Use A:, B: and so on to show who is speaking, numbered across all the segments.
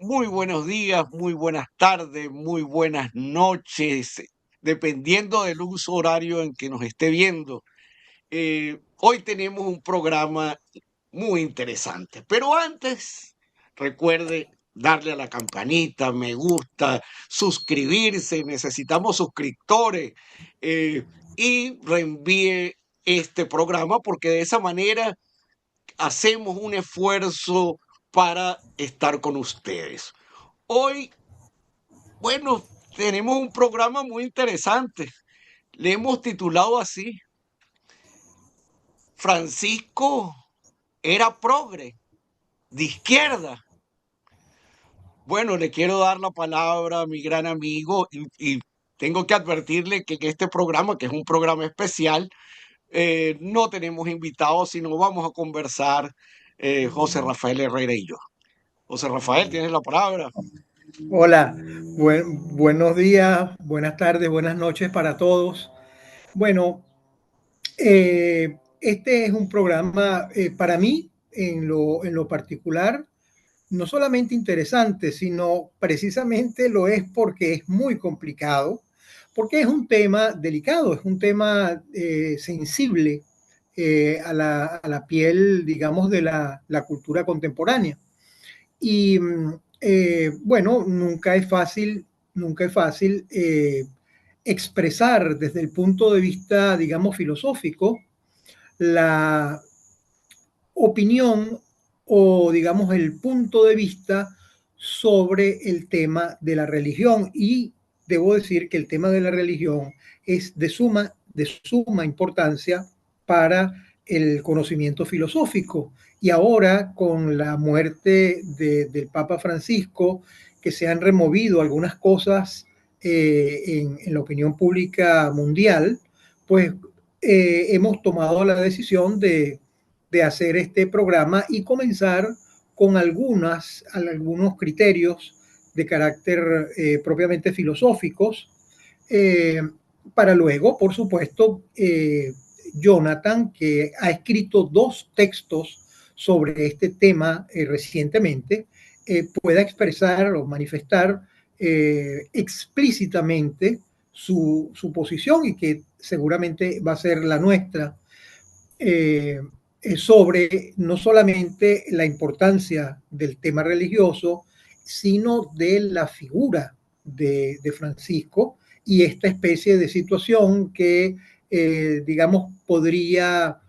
A: Muy buenos días, muy buenas tardes, muy buenas noches, dependiendo del uso horario en que nos esté viendo. Hoy tenemos un programa muy interesante, pero antes, recuerde darle a la campanita, me gusta, suscribirse, necesitamos suscriptores, y reenvíe este programa porque de esa manera hacemos un esfuerzo para estar con ustedes. Hoy, bueno, tenemos un programa muy interesante. Le hemos titulado así: Francisco era progre, de izquierda. Bueno, le quiero dar la palabra a mi gran amigo y tengo que advertirle que en este programa, que es un programa especial, no tenemos invitados, sino vamos a conversar José Rafael Herrera y yo. José Rafael, tienes la palabra.
B: Hola, buenos días, buenas tardes, buenas noches para todos. Bueno, este es un programa para mí, en lo particular, no solamente interesante, sino precisamente lo es porque es muy complicado, porque es un tema delicado, es un tema sensible a la piel, digamos, de la cultura contemporánea. Y bueno, nunca es fácil expresar desde el punto de vista, digamos, filosófico, la opinión o, digamos, el punto de vista sobre el tema de la religión. Y debo decir que el tema de la religión es de suma importancia para el conocimiento filosófico. Y ahora, con la muerte del Papa Francisco, que se han removido algunas cosas en la opinión pública mundial, pues hemos tomado la decisión de hacer este programa y comenzar con algunos criterios de carácter propiamente filosóficos, eh, para luego, por supuesto, Jonathan, que ha escrito 2 textos sobre este tema recientemente, pueda expresar o manifestar explícitamente su posición, y que seguramente va a ser la nuestra, eh, sobre no solamente la importancia del tema religioso, sino de la figura de Francisco y esta especie de situación que, digamos, podría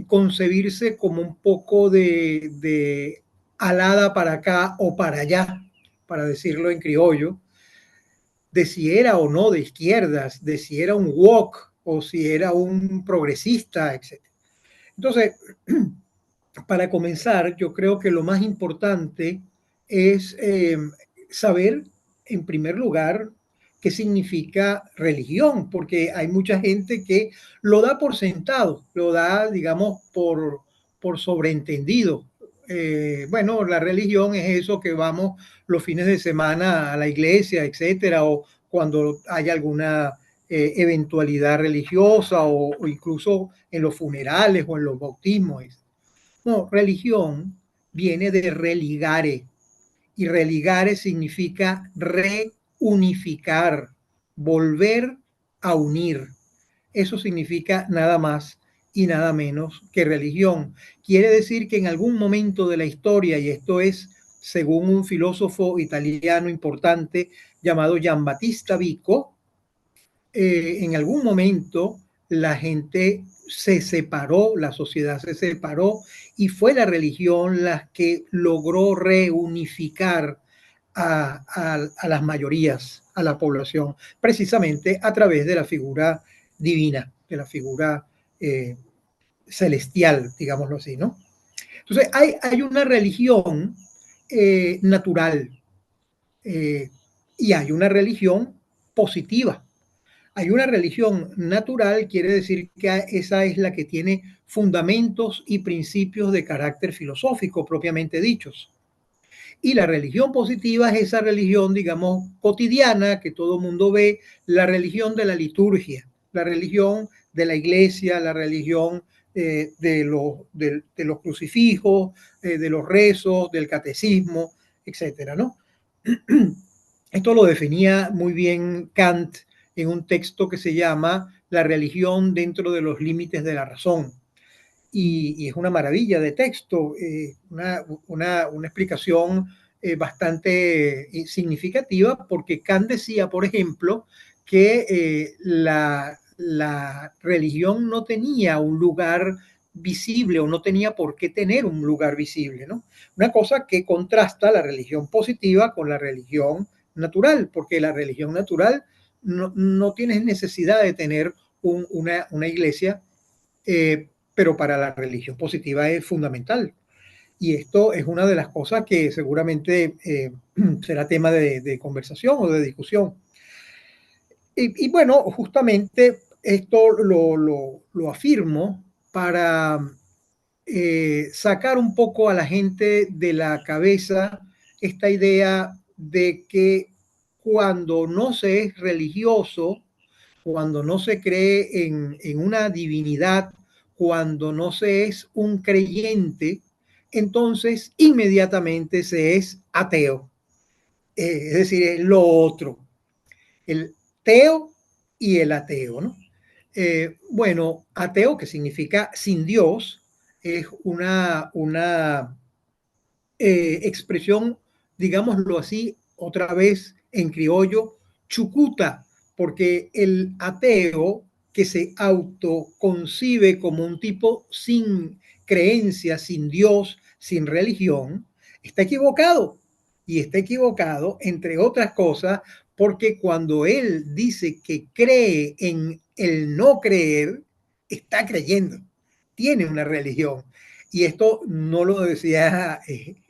B: concebirse como un poco de alada para acá o para allá, para decirlo en criollo, de si era o no de izquierdas, de si era un woke o si era un progresista, etc. Entonces, para comenzar, yo creo que lo más importante es saber, en primer lugar, qué significa religión, porque hay mucha gente que lo da por sentado, lo da, digamos, por sobreentendido. Bueno, la religión es eso que vamos los fines de semana a la iglesia, etcétera, o cuando hay alguna eventualidad religiosa, o incluso en los funerales o en los bautismos. No, religión viene de religare, y religare significa reunificar, volver a unir. Eso significa nada más y nada menos que religión. Quiere decir que en algún momento de la historia, y esto es según un filósofo italiano importante llamado Giambattista Vico, en algún momento la gente se separó, la sociedad se separó, y fue la religión la que logró reunificar a las mayorías, a la población, precisamente a través de la figura divina, de la figura eh, celestial, digámoslo así, ¿no? Entonces hay una religión natural, eh, y hay una religión positiva. Hay una religión natural, quiere decir que esa es la que tiene fundamentos y principios de carácter filosófico propiamente dichos. Y la religión positiva es esa religión, digamos, cotidiana que todo mundo ve, la religión de la liturgia, la religión de la iglesia, la religión de los crucifijos, de los rezos, del catecismo, etcétera, ¿no? Esto lo definía muy bien Kant en un texto que se llama La religión dentro de los límites de la razón. Y es una maravilla de texto, una explicación bastante significativa, porque Kant decía, por ejemplo, que la religión no tenía un lugar visible o no tenía por qué tener un lugar visible, ¿no? Una cosa que contrasta la religión positiva con la religión natural, porque la religión natural no tienes necesidad de tener una iglesia, pero para la religión positiva es fundamental. Y esto es una de las cosas que seguramente será tema de conversación o de discusión. Y bueno, justamente esto lo afirmo para sacar un poco a la gente de la cabeza esta idea de que cuando no se es religioso, cuando no se cree en una divinidad, cuando no se es un creyente, entonces inmediatamente se es ateo. Es decir, es lo otro, el teo y el ateo, ¿no? Bueno, ateo, que significa sin Dios, es una expresión, digámoslo así, otra vez en criollo, chucuta, porque el ateo que se autoconcibe como un tipo sin creencia, sin Dios, sin religión, está equivocado. Y está equivocado, entre otras cosas, porque cuando él dice que cree en el no creer, está creyendo, tiene una religión. Y esto no lo decía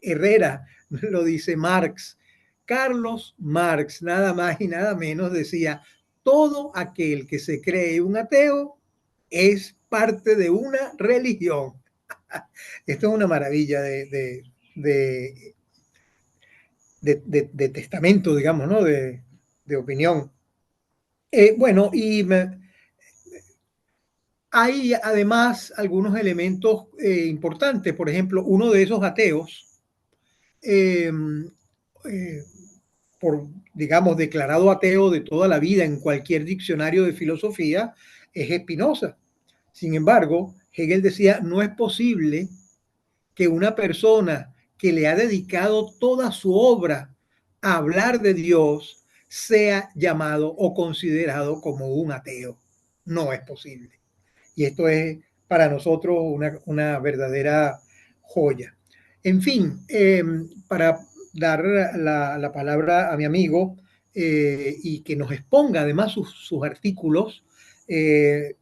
B: Herrera, lo dice Marx. Carlos Marx, nada más y nada menos, decía, todo aquel que se cree un ateo es parte de una religión. Esto es una maravilla de, de testamento, digamos, ¿no? De opinión. Bueno, y hay además algunos elementos importantes. Por ejemplo, uno de esos ateos, eh, eh, por, digamos, declarado ateo de toda la vida en cualquier diccionario de filosofía, es Spinoza. Sin embargo, Hegel decía, no es posible que una persona que le ha dedicado toda su obra a hablar de Dios sea llamado o considerado como un ateo. No es posible. Y esto es para nosotros una verdadera joya. En fin, para dar la palabra a mi amigo y que nos exponga además sus artículos, eh,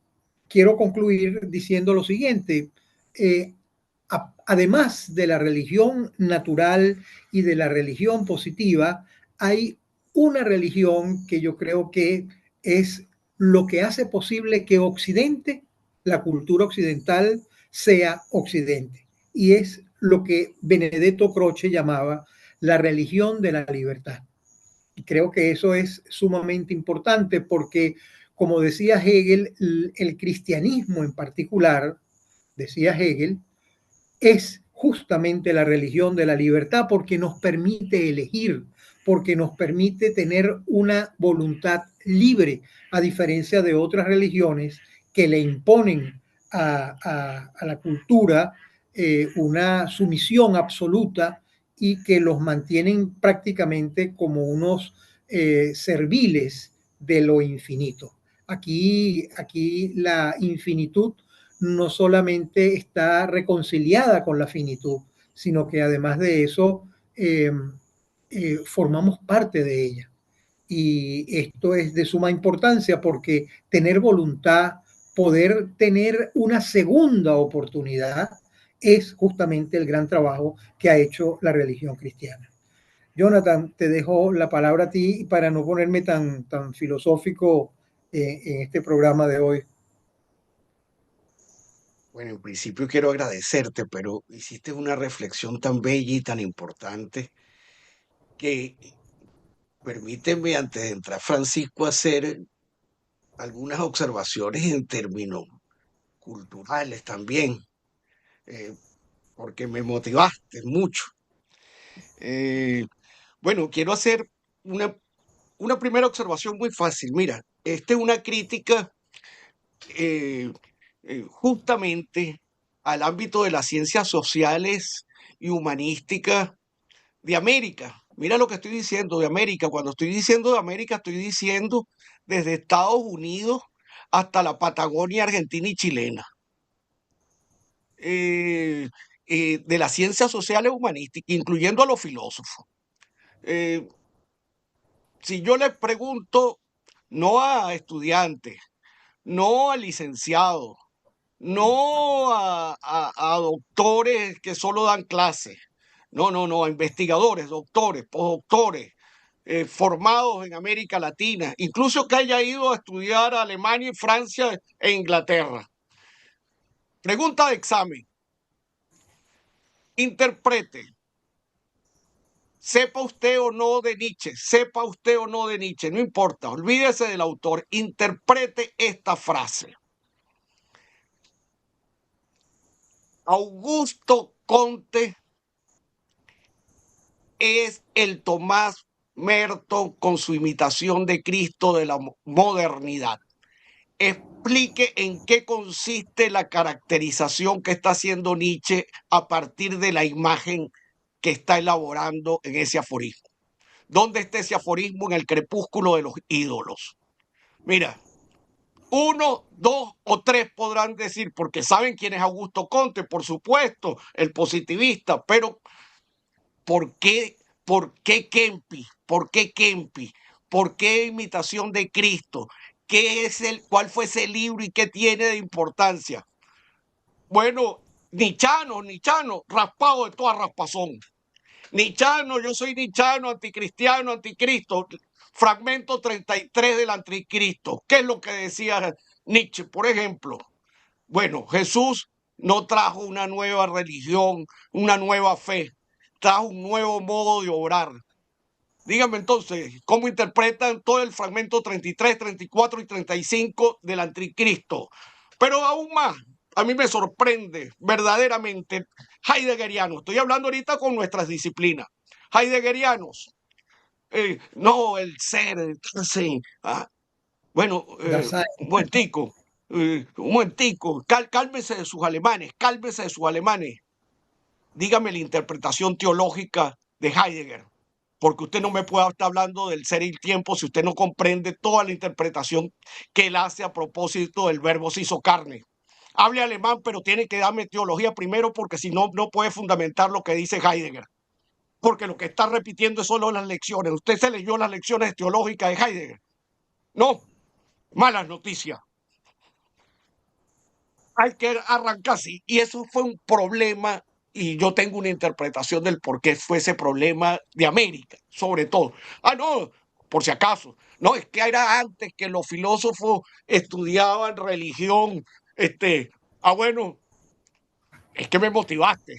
B: quiero concluir diciendo lo siguiente. Eh, Además de la religión natural y de la religión positiva, hay una religión que yo creo que es lo que hace posible que Occidente, la cultura occidental, sea Occidente. Y es lo que Benedetto Croce llamaba la religión de la libertad. Y creo que eso es sumamente importante porque, como decía Hegel, el cristianismo en particular, decía Hegel, es justamente la religión de la libertad porque nos permite elegir, porque nos permite tener una voluntad libre, a diferencia de otras religiones que le imponen a la cultura una sumisión absoluta y que los mantienen prácticamente como unos serviles de lo infinito. Aquí la infinitud no solamente está reconciliada con la finitud, sino que además de eso formamos parte de ella. Y esto es de suma importancia porque tener voluntad, poder tener una segunda oportunidad, es justamente el gran trabajo que ha hecho la religión cristiana. Jonathan, te dejo la palabra a ti para no ponerme tan filosófico en este programa de hoy.
A: Bueno, en principio quiero agradecerte, pero hiciste una reflexión tan bella y tan importante que permíteme, antes de entrar, Francisco, hacer algunas observaciones en términos culturales también, eh, porque me motivaste mucho. Eh, bueno, quiero hacer una, una primera observación muy fácil. Mira, esta es una crítica eh, justamente al ámbito de las ciencias sociales y humanísticas de América. Mira lo que estoy diciendo de América. Cuando estoy diciendo de América, estoy diciendo desde Estados Unidos hasta la Patagonia argentina y chilena. eh, de las ciencias sociales humanísticas, incluyendo a los filósofos. Eh, si yo les pregunto, no a estudiantes, no a licenciados, no a doctores que solo dan clases, no, a investigadores, doctores, postdoctores, formados en América Latina, incluso que haya ido a estudiar a Alemania y Francia e Inglaterra. Pregunta de examen, interprete. Sepa usted o no de Nietzsche, sepa usted o no de Nietzsche, no importa, olvídese del autor, interprete esta frase. Augusto Conte es el Tomás Merton con su imitación de Cristo de la modernidad. Explique en qué consiste la caracterización que está haciendo Nietzsche a partir de la imagen que está elaborando en ese aforismo. ¿Dónde está ese aforismo? En el crepúsculo de los ídolos. Mira, uno, dos o tres podrán decir, porque saben quién es Augusto Conte, por supuesto, el positivista, pero ¿por qué, por qué Kempi? ¿Por qué Kempi? ¿Por qué imitación de Cristo? ¿Cuál fue ese libro y qué tiene de importancia? Bueno, Nichano, raspado de toda raspazón. Nichano, yo soy nichano, anticristiano, anticristo. Fragmento 33 del anticristo. ¿Qué es lo que decía Nietzsche? Por ejemplo, bueno, Jesús no trajo una nueva religión, una nueva fe, trajo un nuevo modo de obrar. Díganme entonces, ¿cómo interpretan todo el fragmento 33, 34 y 35 del anticristo? Pero aún más, a mí me sorprende verdaderamente heideggerianos. Estoy hablando ahorita con nuestras disciplinas. Heideggerianos. No, el ser, sí. Bueno,
B: Dasein.
A: un momentico, cálmese de sus alemanes, cálmese de sus alemanes. Dígame la interpretación teológica de Heidegger, porque usted no me puede estar hablando del ser y el tiempo si usted no comprende toda la interpretación que él hace a propósito del verbo se hizo carne. Hable alemán, pero tiene que darme teología primero, porque si no, no puede fundamentar lo que dice Heidegger. Porque lo que está repitiendo es solo las lecciones. Usted se leyó las lecciones teológicas de Heidegger. No, malas noticias. Hay que arrancar así. Y eso fue un problema, y yo tengo una interpretación del por qué fue ese problema de América, sobre todo. No, por si acaso. No, es que era antes que los filósofos estudiaban religión. Bueno, es que me motivaste.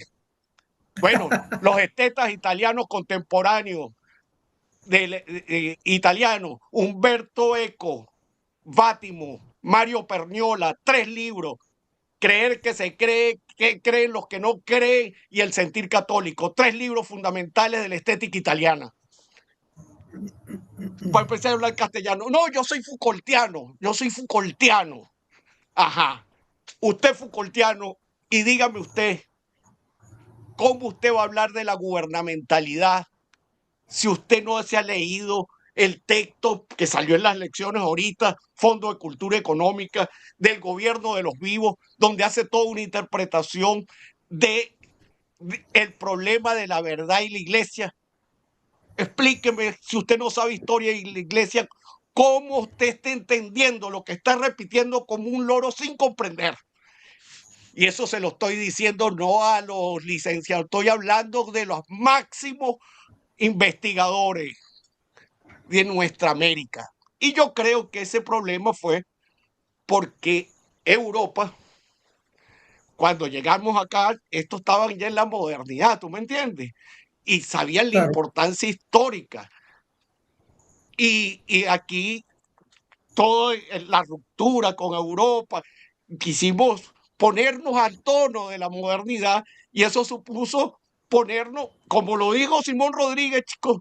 A: Bueno, los estetas italianos contemporáneos del italiano, Umberto Eco, Vátimo, Mario Perniola, 3 libros. Creer que se cree, que creen los que no creen y el sentir católico. 3 libros fundamentales de la estética italiana. Para empezar a hablar castellano. No, yo soy Foucaultiano, yo soy Foucaultiano. Ajá. Usted es Foucaultiano y dígame usted, ¿cómo usted va a hablar de la gubernamentalidad si usted no se ha leído el texto que salió en las lecciones ahorita, Fondo de Cultura Económica, del gobierno de los vivos, donde hace toda una interpretación de el problema de la verdad y la iglesia? Explíqueme, si usted no sabe historia y la iglesia, cómo usted está entendiendo lo que está repitiendo como un loro sin comprender. Y eso se lo estoy diciendo no a los licenciados, estoy hablando de los máximos investigadores de nuestra América. Y yo creo que ese problema fue porque Europa, cuando llegamos acá, estos estaban ya en la modernidad, ¿tú me entiendes? Y sabían la
B: Claro.
A: importancia histórica. Y aquí toda la ruptura con Europa, quisimos ponernos al tono de la modernidad, y eso supuso ponernos, como lo dijo Simón Rodríguez, chicos,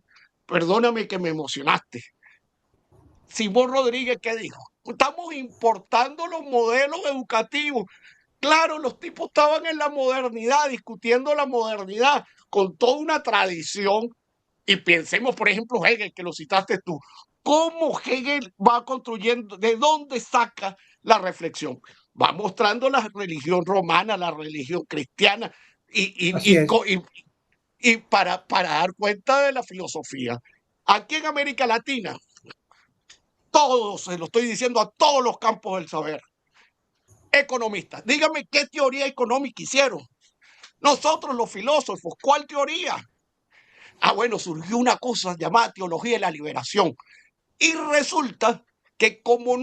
A: perdóname que me emocionaste. Simón Rodríguez, ¿qué dijo? Estamos importando los modelos educativos. Claro, los tipos estaban en la modernidad, discutiendo la modernidad con toda una tradición. Y pensemos, por ejemplo, Hegel, que lo citaste tú. ¿Cómo Hegel va construyendo? ¿De dónde saca la reflexión? Va mostrando la religión romana, la religión cristiana, y, y,
B: Así
A: y,
B: es.
A: y para dar cuenta de la filosofía. Aquí en América Latina, todos, se lo estoy diciendo a todos los campos del saber, economistas, dígame qué teoría económica hicieron. Nosotros los filósofos, ¿cuál teoría? Ah, bueno, surgió una cosa llamada teología de la liberación. Y resulta que como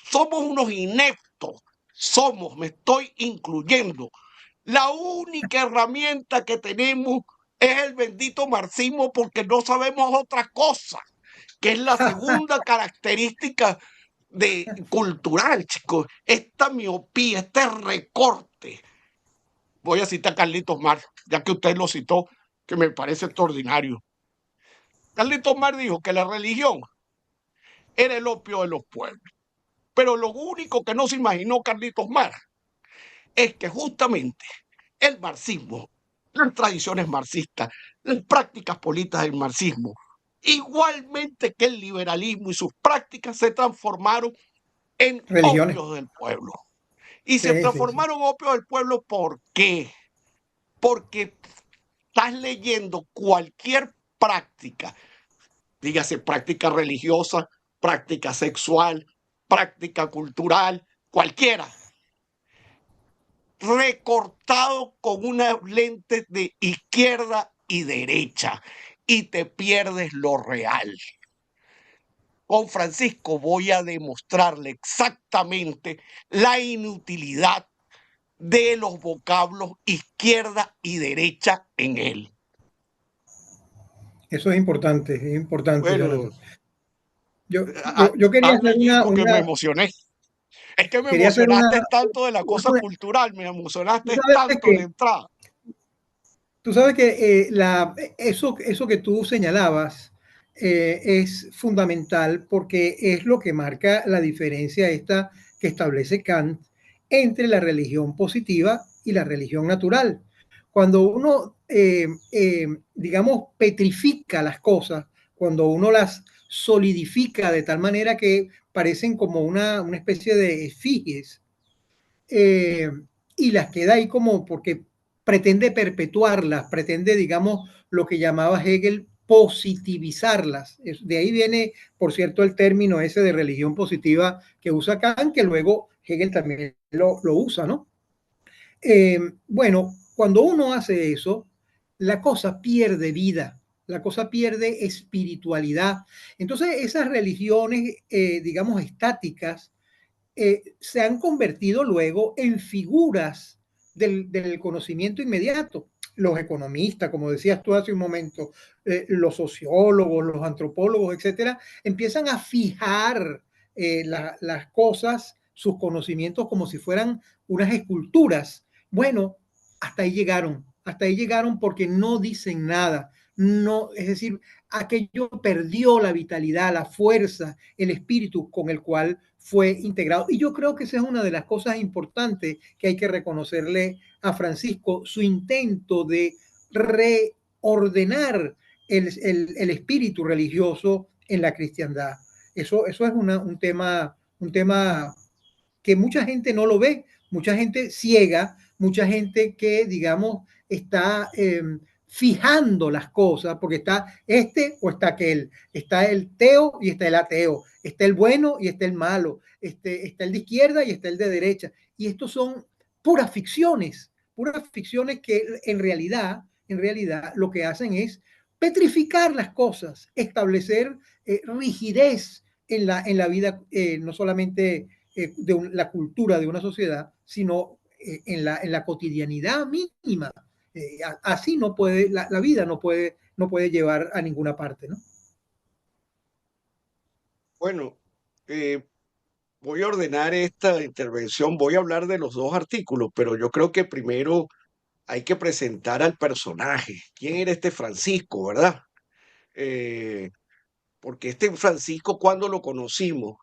A: somos unos ineptos, me estoy incluyendo, la única herramienta que tenemos es el bendito marxismo porque no sabemos otra cosa, que es la segunda característica cultural, chicos. Esta miopía, este recorte. Voy a citar a Carlitos Marx, ya que usted lo citó, que me parece extraordinario. Carlitos Marx dijo que la religión era el opio de los pueblos. Pero lo único que no se imaginó Carlitos Marx es que justamente el marxismo, las tradiciones marxistas, las prácticas políticas del marxismo, igualmente que el liberalismo y sus prácticas se transformaron en
B: Religiones.
A: opios del pueblo. Y se
B: Sí, sí, sí.
A: transformaron en opios del pueblo, ¿por qué? Porque estás leyendo cualquier práctica, dígase práctica religiosa, práctica sexual, práctica cultural, cualquiera, recortado con unas lentes de izquierda y derecha y te pierdes lo real. Con Francisco voy a demostrarle exactamente la inutilidad de los vocablos izquierda y derecha en él.
B: Eso es importante,
A: Bueno,
B: Jonathan. Yo quería
A: habla
B: hacer
A: allí porque me emocioné. Es que me
B: quería hacer
A: emocionaste tanto de la cosa
B: una-
A: cultural, me
B: tú
A: emocionaste
B: sabes
A: tanto de
B: que,
A: entrada.
B: eso que tú señalabas es fundamental porque es lo que marca la diferencia esta que establece Kant entre la religión positiva y la religión natural. Cuando uno, digamos, petrifica las cosas, cuando uno las solidifica de tal manera que parecen como una especie de efigies, eh, y las queda ahí como porque pretende perpetuarlas, pretende, digamos, lo que llamaba Hegel positivizarlas. De ahí viene, por cierto, el término ese de religión positiva que usa Kant, que luego Hegel también lo usa, ¿no? Bueno, cuando uno hace eso, la cosa pierde vida, la cosa pierde espiritualidad. Entonces, esas religiones, digamos, estáticas, se han convertido luego en figuras del conocimiento inmediato. Los economistas, como decías tú hace un momento, los sociólogos, los antropólogos, etcétera, empiezan a fijar las cosas, sus conocimientos como si fueran unas esculturas. Bueno, hasta ahí llegaron porque no dicen nada. No, es decir, aquello perdió la vitalidad, la fuerza, el espíritu con el cual fue integrado. Y yo creo que esa es una de las cosas importantes que hay que reconocerle a Francisco, su intento de reordenar el espíritu religioso en la cristiandad. Eso es un tema que mucha gente no lo ve, mucha gente ciega, mucha gente que, digamos, está fijando las cosas, porque está este o está aquel, está el teo y está el ateo, está el bueno y está el malo, está el de izquierda y está el de derecha. Y estos son puras ficciones que en realidad lo que hacen es petrificar las cosas, establecer rigidez en la vida, no solamente la cultura de una sociedad, sino en la cotidianidad mínima. Así no puede, la vida no puede llevar a ninguna parte, ¿no?
A: Bueno, eh, voy a ordenar esta intervención, voy a hablar de los dos artículos, pero yo creo que primero hay que presentar al personaje. ¿Quién era este Francisco, verdad? Eh, Porque este Francisco, ¿cuándo lo conocimos?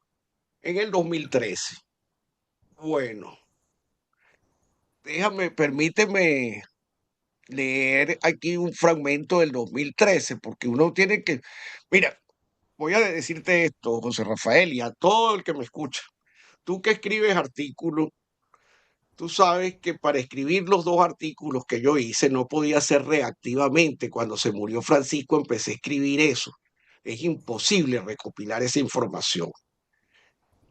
A: En el 2013. Bueno, permíteme leer aquí un fragmento del 2013, porque uno tiene que, mira, voy a decirte esto, José Rafael, y a todo el que me escucha. Tú que escribes artículos, tú sabes que para escribir los dos artículos que yo hice no podía ser reactivamente. Cuando se murió Francisco empecé a escribir eso. Es imposible recopilar esa información.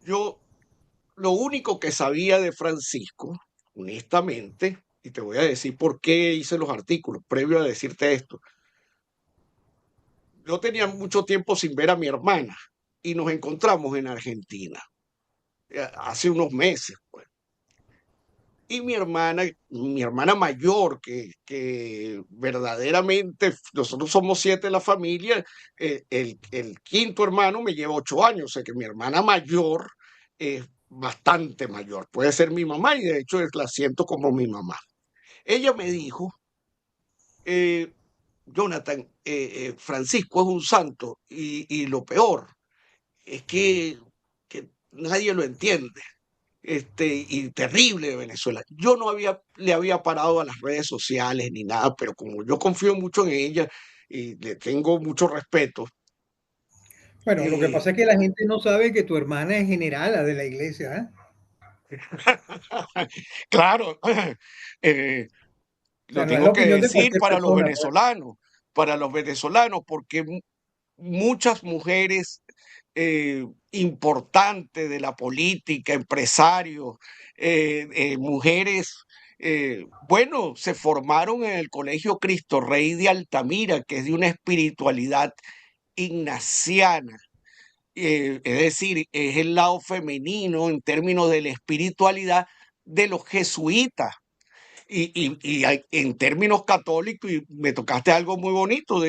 A: Yo lo único que sabía de Francisco, honestamente, y te voy a decir por qué hice los artículos, previo a decirte esto, yo tenía mucho tiempo sin ver a mi hermana y nos encontramos en Argentina hace unos meses, pues. Y mi hermana mayor, que verdaderamente nosotros somos siete en la familia, el quinto hermano me lleva 8 años, o sea que mi hermana mayor es bastante mayor, puede ser mi mamá y de hecho la siento como mi mamá. Ella me dijo, eh, Jonathan, Francisco es un santo y lo peor es que nadie lo entiende y terrible de Venezuela. Yo no le había parado a las redes sociales ni nada, pero como yo confío mucho en ella y le tengo mucho respeto,
B: Bueno, lo que
A: eh,
B: pasa es que la gente no sabe que tu hermana es generala de la iglesia, ¿eh?
A: claro, eh,
B: O
A: lo
B: sea, no es la
A: tengo que
B: opinión de
A: decir
B: cualquier persona, pues.
A: para los venezolanos, porque muchas mujeres importantes de la política, empresarios, mujeres, bueno, se formaron en el Colegio Cristo Rey de Altamira, que es de una espiritualidad ignaciana. Es decir, es el lado femenino en términos de la espiritualidad de los jesuitas. En términos católicos, y me tocaste algo muy bonito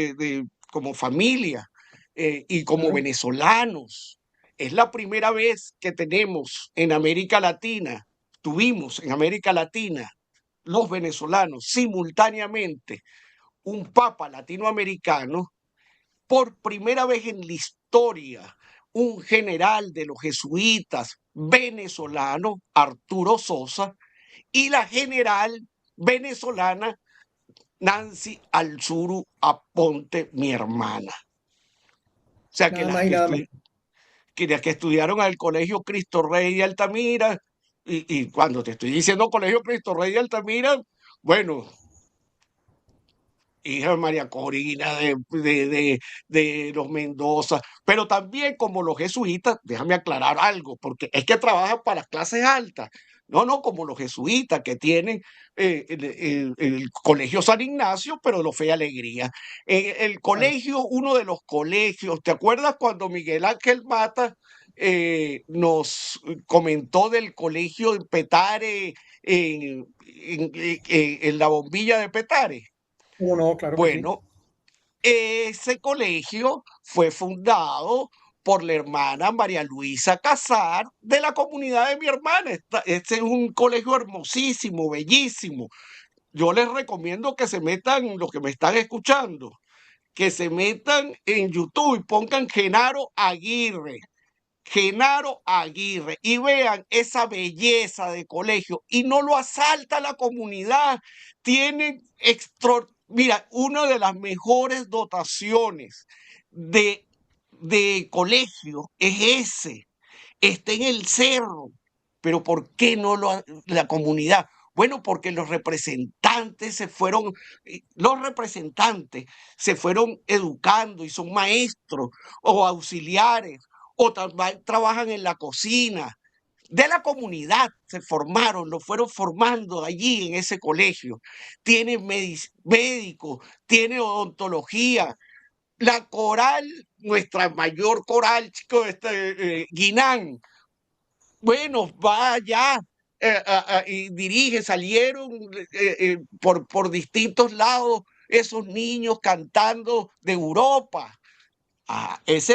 A: como familia y como
B: Claro.
A: venezolanos. Es la primera vez que tenemos en América Latina, tuvimos en América Latina, los venezolanos simultáneamente un papa latinoamericano, por primera vez en la historia, un general de los jesuitas venezolano, Arturo Sosa, y la general venezolana Nancy Alzuru Aponte, mi hermana. O sea,
B: Nada más y nada menos.
A: que las que estudiaron al Colegio Cristo Rey de Altamira, y cuando te estoy diciendo Colegio Cristo Rey de Altamira, bueno, hija de María Corina, de los Mendoza, pero también como los jesuitas, déjame aclarar algo, porque es que trabajan para las clases altas, no como los jesuitas que tienen el Colegio San Ignacio, pero de Fe y Alegría. El
B: Claro.
A: colegio, uno de los colegios, ¿te acuerdas cuando Miguel Ángel Mata nos comentó del colegio de Petare en la bombilla de Petare?
B: ¿Cómo no? Claro que sí.
A: Bueno, ese colegio fue fundado por la hermana María Luisa Casar de la comunidad de mi hermana. Este es un colegio hermosísimo, bellísimo. Yo les recomiendo que se metan, los que me están escuchando, que se metan en YouTube y pongan Genaro Aguirre, y vean esa belleza de colegio y no lo asalta la comunidad. Tienen mira, una de las mejores dotaciones de, de colegio es ese, está en el cerro. Pero ¿por qué no la comunidad? Bueno, porque los representantes se fueron educando y son maestros o auxiliares o trabajan en la cocina. De la comunidad se formaron, lo fueron formando allí en ese colegio. Tiene médicos, tiene odontología. La coral, nuestra mayor coral, chico, Guinán, bueno, va allá y dirige, salieron por distintos lados esos niños cantando de Europa. Es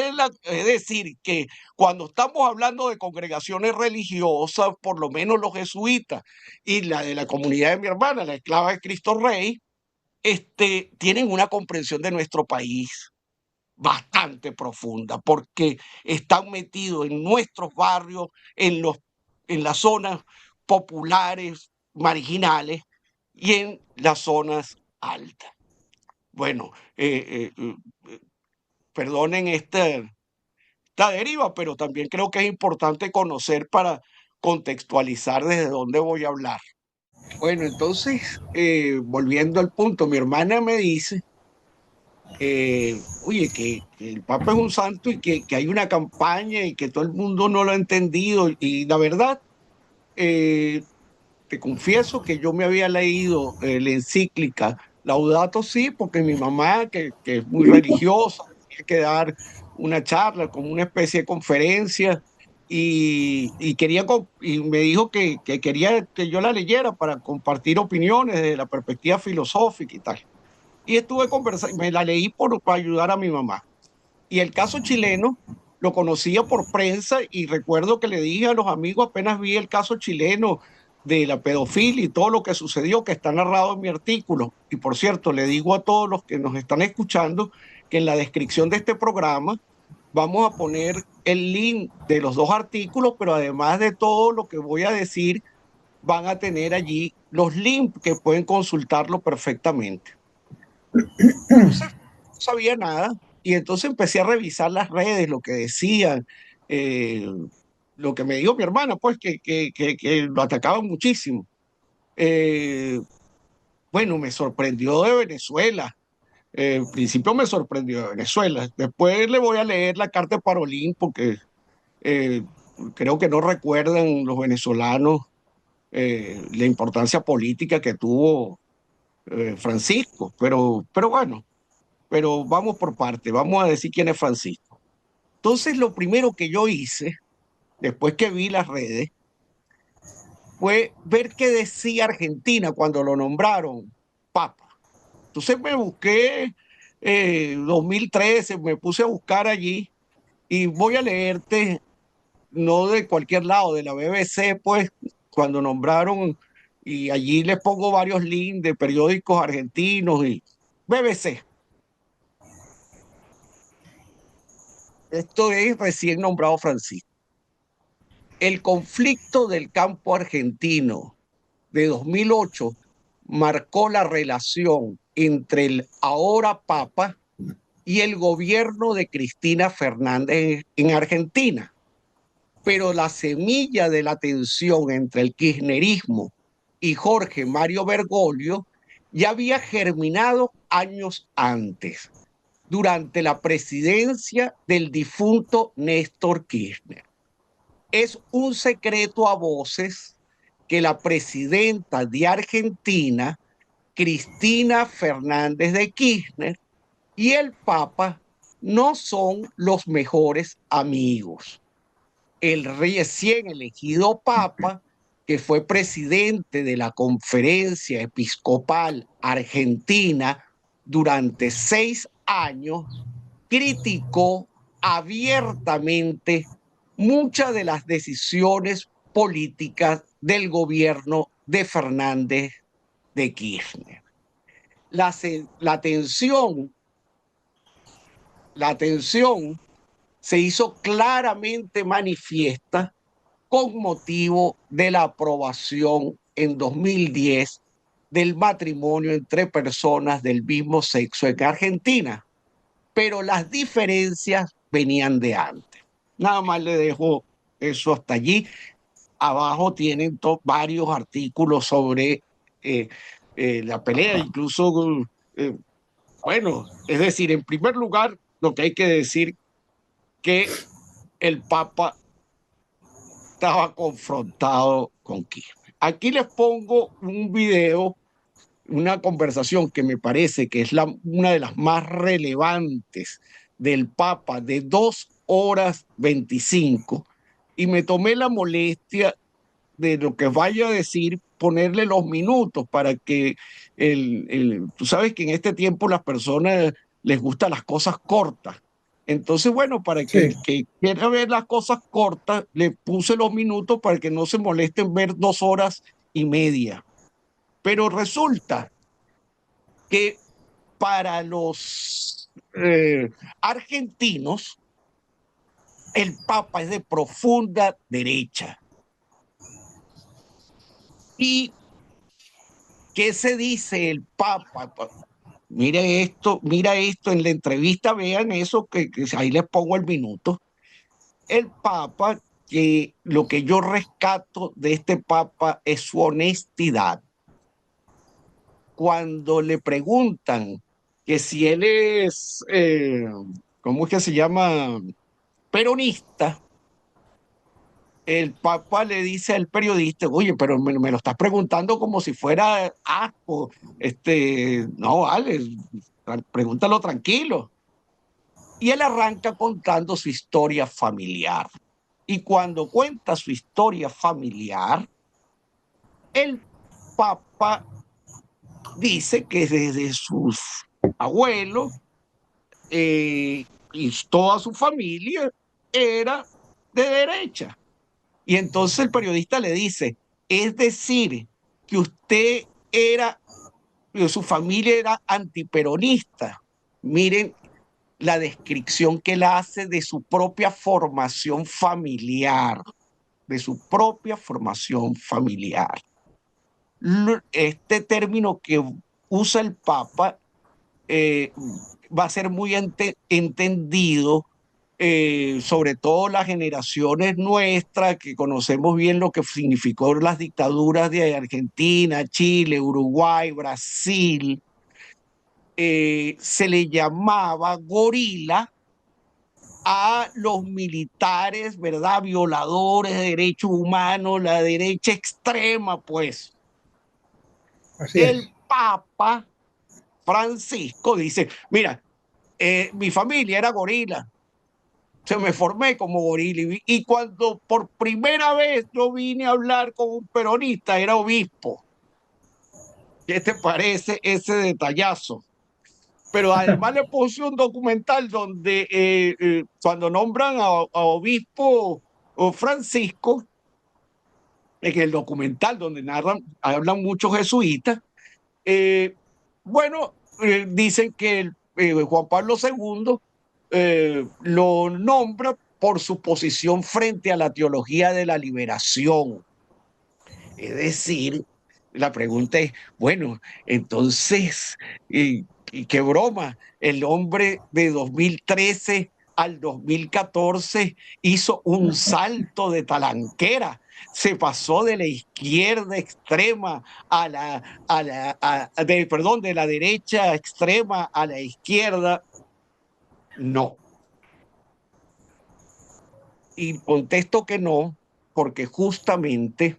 A: decir, que cuando estamos hablando de congregaciones religiosas, por lo menos los jesuitas y la de la comunidad de mi hermana, la esclava de Cristo Rey, tienen una comprensión de nuestro país bastante profunda, porque están metidos en nuestros barrios, en las zonas populares, marginales y en las zonas altas. Bueno, perdonen esta deriva, pero también creo que es importante conocer para contextualizar desde dónde voy a hablar. Bueno, entonces, volviendo al punto, mi hermana me dice, oye, que el Papa es un santo y que hay una campaña y que todo el mundo no lo ha entendido. Y la verdad, eh, te confieso que yo me había leído la encíclica Laudato Si, porque mi mamá, que es muy religiosa, tenía que dar una charla, como una especie de conferencia, y me dijo que quería que yo la leyera para compartir opiniones desde la perspectiva filosófica y tal. Y estuve conversando, me la leí para ayudar a mi mamá. Y el caso chileno lo conocía por prensa y recuerdo que le dije a los amigos apenas vi el caso chileno de la pedofilia y todo lo que sucedió, que está narrado en mi artículo. Y por cierto, le digo a todos los que nos están escuchando que en la descripción de este programa vamos a poner el link de los dos artículos, pero además de todo lo que voy a decir, van a tener allí los links que pueden consultarlo perfectamente. Entonces, no sabía nada y entonces empecé a revisar las redes, lo que decían, eh, lo que me dijo mi hermana, pues que lo atacaban muchísimo. Eh, bueno, me sorprendió de Venezuela. En principio me sorprendió de Venezuela. Después le voy a leer la carta de Parolín porque eh, creo que no recuerdan los venezolanos la importancia política que tuvo Francisco, pero bueno. Pero vamos por parte, vamos a decir quién es Francisco. Entonces, lo primero que yo hice, después que vi las redes, fue ver qué decía Argentina cuando lo nombraron Papa. Entonces me busqué 2013, me puse a buscar allí y voy a leerte, no de cualquier lado, de la BBC, pues, cuando nombraron, y allí les pongo varios links de periódicos argentinos y BBC. Esto es recién nombrado Francisco. El conflicto del campo argentino de 2008 marcó la relación entre el ahora Papa y el gobierno de Cristina Fernández en Argentina. Pero la semilla de la tensión entre el kirchnerismo y Jorge Mario Bergoglio ya había germinado años antes, durante la presidencia del difunto Néstor Kirchner. Es un secreto a voces que la presidenta de Argentina, Cristina Fernández de Kirchner, y el Papa no son los mejores amigos. El recién elegido Papa, que fue presidente de la Conferencia Episcopal Argentina durante 6 años, criticó abiertamente muchas de las decisiones políticas del gobierno de Fernández de Kirchner. La, la tensión, la tensión se hizo claramente manifiesta con motivo de la aprobación en 2010 del matrimonio entre personas del mismo sexo en Argentina, pero las diferencias venían de antes. Nada más le dejo eso hasta allí. Abajo tienen varios artículos sobre la pelea, incluso, eh, bueno, es decir, en primer lugar, lo que hay que decir que el Papa estaba confrontado con Kirchner. Aquí les pongo un video, una conversación que me parece que es una de las más relevantes del Papa, de 2 horas 25, y me tomé la molestia de lo que vaya a decir, ponerle los minutos para que tú sabes que en este tiempo las personas les gustan las cosas cortas. Entonces, bueno, para que el
B: Sí,
A: que quiera ver las cosas cortas, le puse los minutos para que no se molesten ver 2 horas y media. Pero resulta que para los argentinos, el Papa es de profunda derecha. ¿Y qué se dice el Papa? Mira esto en la entrevista, vean eso, que ahí les pongo el minuto. El Papa, que lo que yo rescato de este Papa es su honestidad. Cuando le preguntan que si él es, ¿cómo es que se llama? Peronista, el Papa le dice al periodista, oye, pero me lo estás preguntando como si fuera asco. No, vale, pregúntalo tranquilo. Y él arranca contando su historia familiar. Y cuando cuenta su historia familiar, el Papa dice que desde sus abuelos y toda su familia era de derecha. Y entonces el periodista le dice, es decir, que usted era, que su familia era antiperonista. Miren la descripción que él hace de su propia formación familiar, de su propia formación familiar. Este término que usa el Papa eh, va a ser muy entendido, sobre todo las generaciones nuestras que conocemos bien lo que significó las dictaduras de Argentina, Chile, Uruguay, Brasil. Se le llamaba gorila a los militares, ¿verdad? Violadores de derechos humanos, la derecha extrema, pues.
B: así
A: El
B: es.
A: Papa Francisco dice, mira, mi familia era gorila, se me formé como gorila y cuando por primera vez yo vine a hablar con un peronista, era obispo. ¿Qué te parece ese detallazo? Pero además le puse un documental donde cuando nombran a obispo o Francisco, en el documental donde hablan muchos jesuitas, eh, bueno, dicen que Juan Pablo segundo lo nombra por su posición frente a la teología de la liberación. Es decir, la pregunta es, bueno, entonces, y qué broma, el hombre de 2013 al 2014 hizo un salto de talanquera, se pasó de la izquierda extrema perdón, de la derecha extrema a la izquierda. No, y contesto que no, porque justamente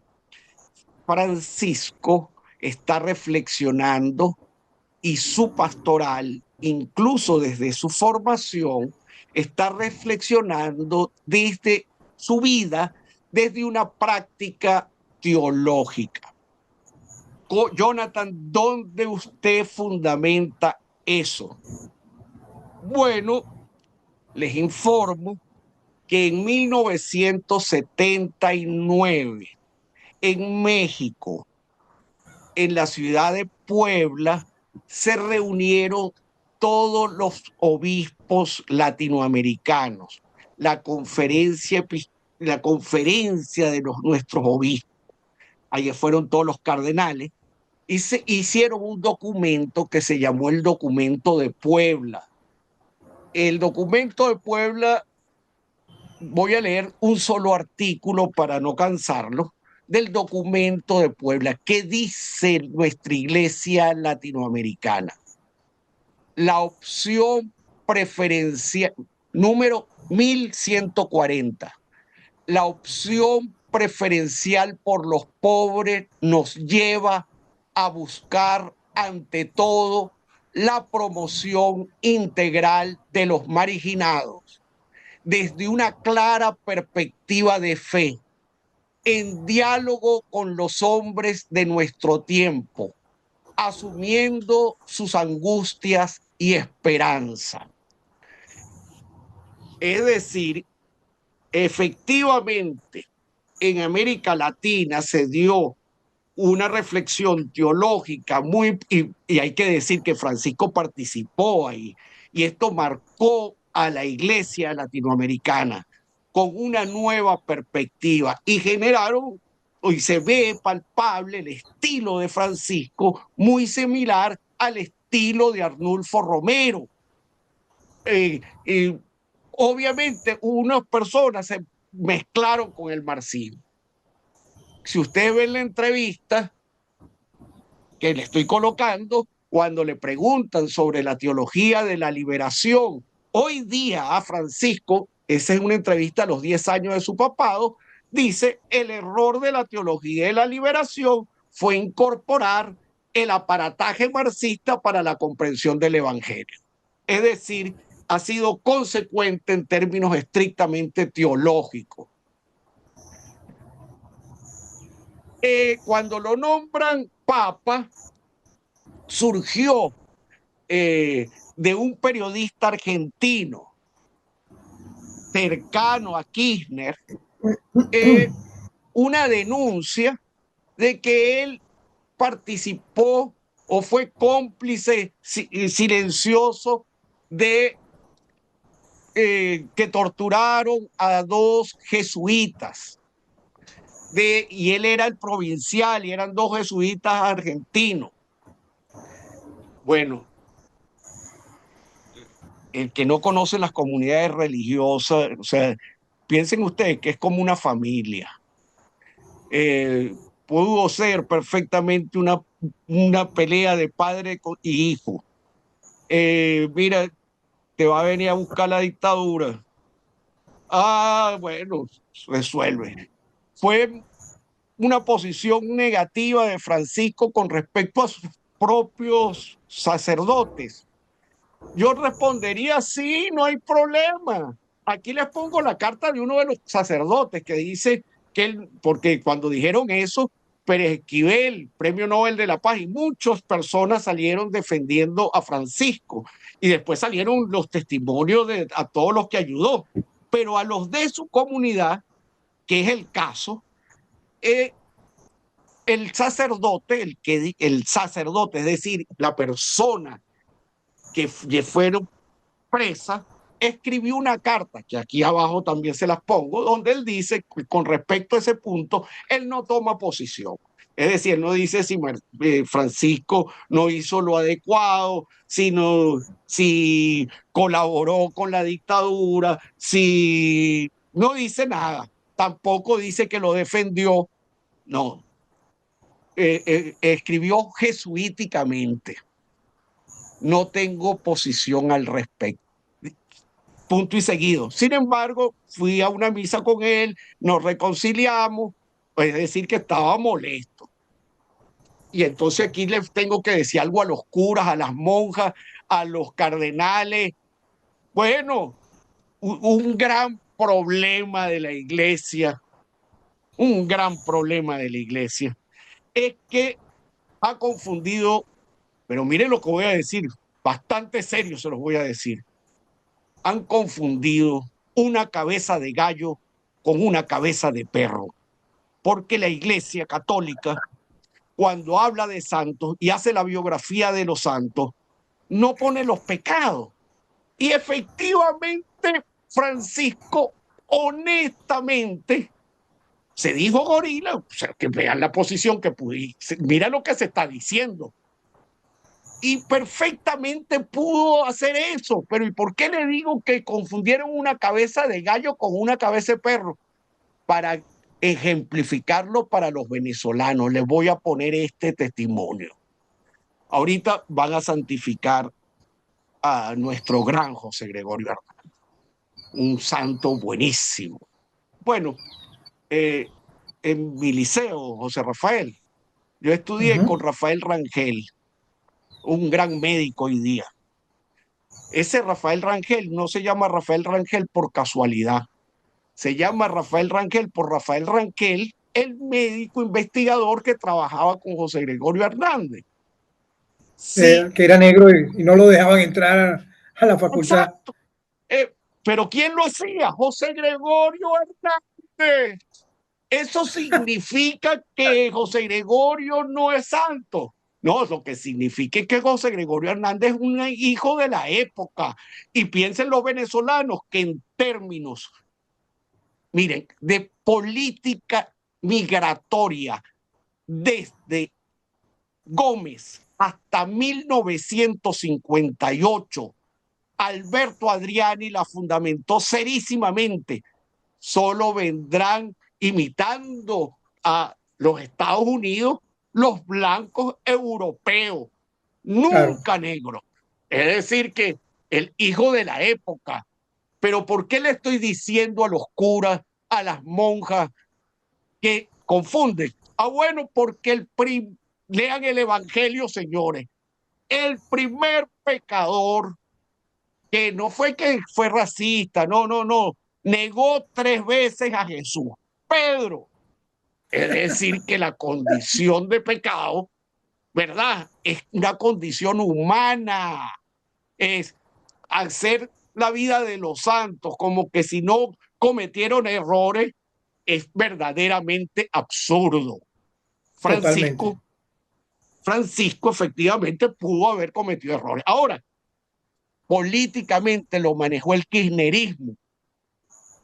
A: Francisco está reflexionando y su pastoral, incluso desde su formación, está reflexionando desde su vida, desde una práctica teológica. Jonathan, ¿dónde usted fundamenta eso? Bueno, les informo que en 1979, en México, en la ciudad de Puebla, se reunieron todos los obispos latinoamericanos, la conferencia, la conferencia de nuestros obispos. Allí fueron todos los cardenales y se hicieron un documento que se llamó el documento de Puebla. El documento de Puebla, voy a leer un solo artículo para no cansarlo, del documento de Puebla. ¿Qué dice nuestra iglesia latinoamericana? La opción preferencial, número 1140, la opción preferencial por los pobres nos lleva a buscar ante todo la promoción integral de los marginados desde una clara perspectiva de fe, en diálogo con los hombres de nuestro tiempo, asumiendo sus angustias y esperanza. Es decir, efectivamente, en América Latina se dio una reflexión teológica y hay que decir que Francisco participó ahí, y esto marcó a la iglesia latinoamericana con una nueva perspectiva y generaron, hoy se ve palpable el estilo de Francisco muy similar al estilo de Arnulfo Romero. Eh, eh, Obviamente unas personas se mezclaron con el marxismo. Si ustedes ven la entrevista que le estoy colocando, cuando le preguntan sobre la teología de la liberación, hoy día a Francisco, esa es una entrevista a los 10 años de su papado, dice, el error de la teología de la liberación fue incorporar el aparataje marxista para la comprensión del Evangelio. Es decir, ha sido consecuente en términos estrictamente teológicos. Cuando lo nombran papa, surgió de un periodista argentino cercano a Kirchner una denuncia de que él participó o fue cómplice silencioso de que torturaron a dos jesuitas. Y él era el provincial y eran dos jesuitas argentinos. Bueno, el que no conoce las comunidades religiosas, o sea, piensen ustedes que es como una familia. Pudo ser perfectamente una pelea de padre y hijo. Mira, te va a venir a buscar la dictadura. Ah, bueno, resuelve. Fue una posición negativa de Francisco con respecto a sus propios sacerdotes. Yo respondería, sí, no hay problema. Aquí les pongo la carta de uno de los sacerdotes que dice que él, porque cuando dijeron eso, Pérez Esquivel, Premio Nobel de la Paz, y muchas personas salieron defendiendo a Francisco. Y después salieron los testimonios de a todos los que ayudó. Pero a los de su comunidad, que es el caso, el sacerdote, el sacerdote, es decir, la persona que fueron presa, escribió una carta, que aquí abajo también se las pongo, donde él dice que con respecto a ese punto, él no toma posición. Es decir, él no dice si Francisco no hizo lo adecuado, sino si colaboró con la dictadura, si no dice nada. Tampoco dice que lo defendió. No. Escribió jesuíticamente. No tengo posición al respecto. Punto y seguido. Sin embargo, fui a una misa con él, nos reconciliamos, es decir, que estaba molesto. Y entonces aquí les tengo que decir algo a los curas, a las monjas, a los cardenales. Bueno, un gran problema de la iglesia, un gran problema de la iglesia, es que ha confundido, pero miren lo que voy a decir, bastante serio se los voy a decir, han confundido una cabeza de gallo con una cabeza de perro, porque la Iglesia Católica, cuando habla de santos y hace la biografía de los santos, no pone los pecados. Y efectivamente, Francisco, honestamente, se dijo gorila, o sea, que vean la posición que pudiste, mira lo que se está diciendo. Y perfectamente pudo hacer eso, pero ¿y por qué le digo que confundieron una cabeza de gallo con una cabeza de perro? Para ejemplificarlo para los venezolanos, les voy a poner este testimonio. Ahorita van a santificar a nuestro gran José Gregorio Hernández, un santo buenísimo. Bueno, en mi liceo, José Rafael, yo estudié con Rafael Rangel, un gran médico hoy día. Ese Rafael Rangel no se llama Rafael Rangel por casualidad, se llama Rafael Rangel por Rafael Rangel, el médico investigador que trabajaba con José Gregorio Hernández. Sí,
B: que era negro y no lo dejaban entrar a la facultad.
A: exacto. Pero ¿quién lo hacía? José Gregorio Hernández. ¿Eso significa que José Gregorio no es santo? No, lo que significa es que José Gregorio Hernández es un hijo de la época. Y piensen los venezolanos que en términos, miren, de política migratoria, desde Gómez hasta 1958, Alberto Adriani la fundamentó serísimamente. Solo vendrán imitando a los Estados Unidos los blancos europeos,
B: Claro,
A: nunca negros. Es decir, que el hijo de la época. Pero ¿por qué le estoy diciendo a los curas, a las monjas, que confunden? Ah, bueno, porque lean el Evangelio, señores. El primer pecador que no fue que fue racista, no, no, no, negó 3 veces a Jesús. Pedro, es decir, que la condición de pecado, ¿verdad? Es una condición humana, es hacer la vida de los santos como que si no cometieron errores, es verdaderamente absurdo.
B: totalmente.
A: Francisco, Francisco efectivamente pudo haber cometido errores. Ahora, políticamente lo manejó el kirchnerismo.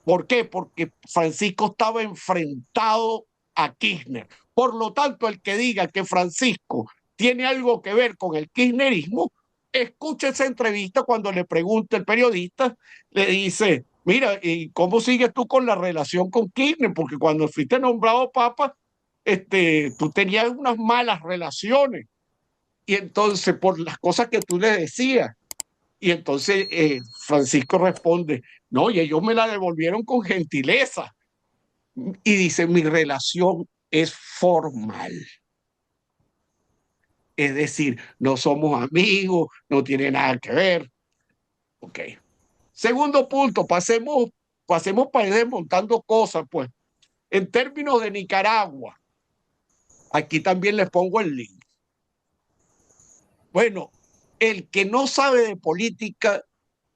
A: ¿Por qué? Porque Francisco estaba enfrentado a Kirchner. Por lo tanto, el que diga que Francisco tiene algo que ver con el kirchnerismo, escucha esa entrevista cuando le pregunta el periodista, le dice, mira, ¿y cómo sigues tú con la relación con Kirchner? Porque cuando fuiste nombrado papa, tú tenías unas malas relaciones. Y entonces, por las cosas que tú le decías, y entonces Francisco responde, no, y ellos me la devolvieron con gentileza. Y dice, mi relación es formal. Es decir, no somos amigos, no tiene nada que ver. Ok. Segundo punto, pasemos para ir desmontando cosas, pues. En términos de Nicaragua, aquí también les pongo el link. Bueno, el que no sabe de política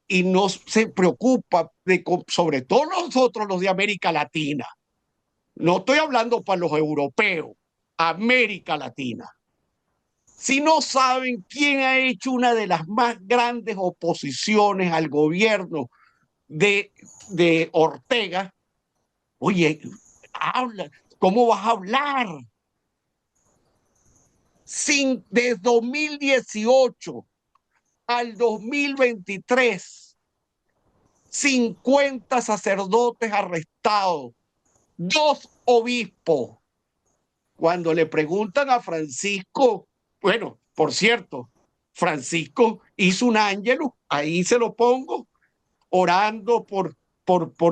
A: y no se preocupa de, sobre todo nosotros los de América Latina, no estoy hablando para los europeos, América Latina. Si no saben quién ha hecho una de las más grandes oposiciones al gobierno de Ortega, oye, habla, ¿cómo vas a hablar? De 2018 al 2023, 50 sacerdotes arrestados, 2 obispos. Cuando le preguntan a Francisco, bueno, por cierto, Francisco hizo un ángelus, ahí se lo pongo, orando por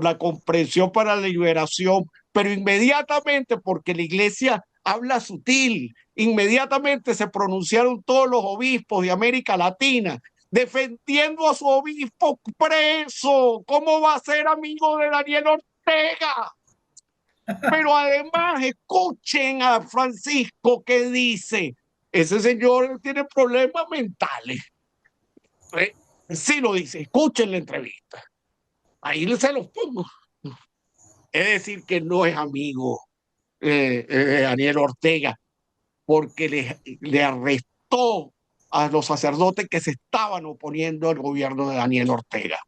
A: la comprensión para la liberación, pero inmediatamente, porque la iglesia habla sutil, inmediatamente se pronunciaron todos los obispos de América Latina defendiendo a su obispo preso. ¿Cómo va a ser amigo de Daniel Ortega? Pero además escuchen a Francisco que dice, ese señor tiene problemas mentales. Sí lo dice, escuchen la entrevista. Ahí se los pongo. Es decir, que no es amigo Daniel Ortega, porque le arrestó a los sacerdotes que se estaban oponiendo al gobierno de Daniel Ortega.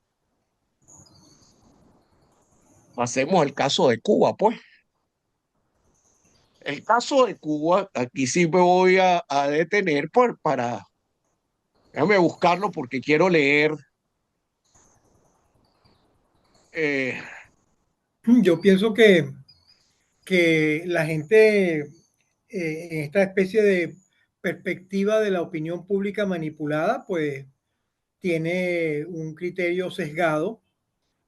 A: Hacemos el caso de Cuba, pues. El caso de Cuba, aquí sí me voy a detener para, déjame buscarlo porque quiero leer. Eh,
B: Yo pienso que la gente en esta especie de perspectiva de la opinión pública manipulada, pues tiene un criterio sesgado,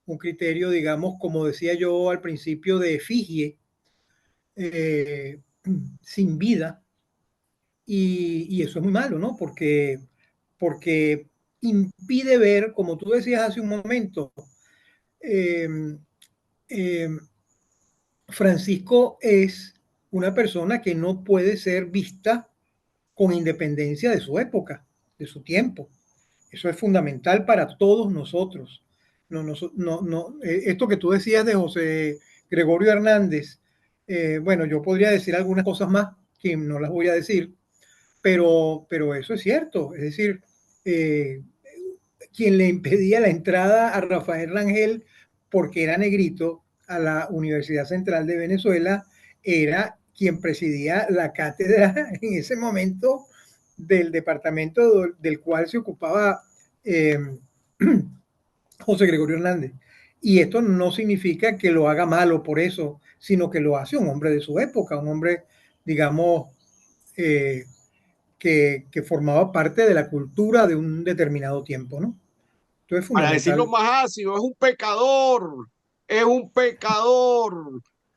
B: un criterio, digamos, como decía yo al principio, de efigie, eh, sin vida, y eso es muy malo, ¿no? Porque impide ver, como tú decías hace un momento, eh, eh, Francisco es una persona que no puede ser vista con independencia de su época, de su tiempo. Eso es fundamental para todos nosotros. Esto que tú decías de José Gregorio Hernández, bueno, yo podría decir algunas cosas más que no las voy a decir, pero eso es cierto. Es decir, eh, quien le impedía la entrada a Rafael Rangel porque era negrito a la Universidad Central de Venezuela era quien presidía la cátedra en ese momento del departamento del cual se ocupaba eh, José Gregorio Hernández. Y esto no significa que lo haga malo por eso, sino que lo hace un hombre de su época, un hombre, digamos, eh, que formaba parte de la cultura de un determinado tiempo, ¿no? Esto es
A: Para decirlo
B: fundamental.
A: más ácido, es un pecador,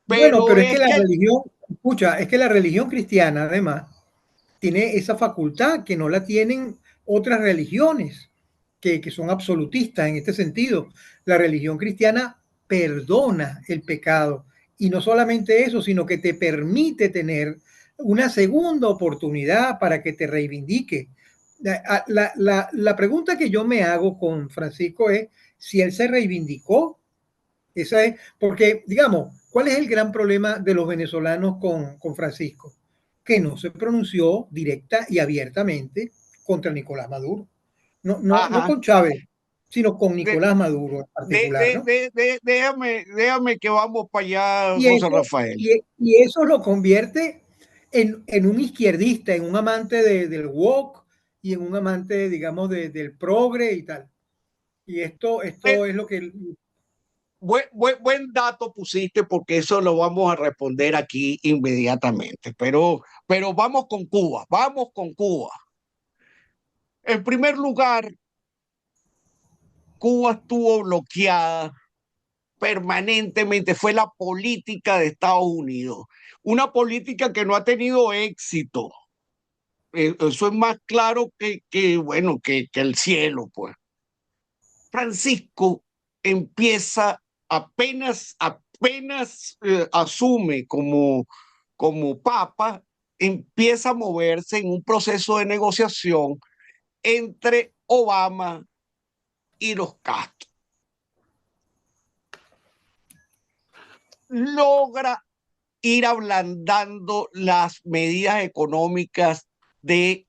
B: Bueno,
A: pero
B: pero es que
A: es
B: la
A: que
B: religión, escucha, es que la religión cristiana, además, tiene esa facultad que no la tienen otras religiones que son absolutistas en este sentido. La religión cristiana perdona el pecado y no solamente eso, sino que te permite tener una segunda oportunidad para que te reivindique. La pregunta que yo me hago con Francisco es si él se reivindicó. Esa es, porque, digamos, ¿cuál es el gran problema de los venezolanos con Francisco? Que no se pronunció directa y abiertamente contra Nicolás Maduro. No
A: ajá,
B: con Chávez, sino con
A: de-
B: Nicolás Maduro en particular, ¿no?
A: déjame que vamos para allá,
B: Y
A: José
B: eso,
A: Rafael.
B: y eso lo convierte en un izquierdista, en un amante del woke y en un amante, digamos, del progre y tal. Y
A: Eh,
B: esto es lo que...
A: buen dato pusiste porque eso lo vamos a responder aquí inmediatamente, pero vamos con Cuba. En primer lugar, Cuba estuvo bloqueada permanentemente, fue la política de Estados Unidos, una política que no ha tenido éxito. Eso es más claro bueno, que el cielo, pues. Francisco empieza apenas asume como papa, empieza a moverse en un proceso de negociación entre Obama y los Castro. Logra ir ablandando las medidas económicas de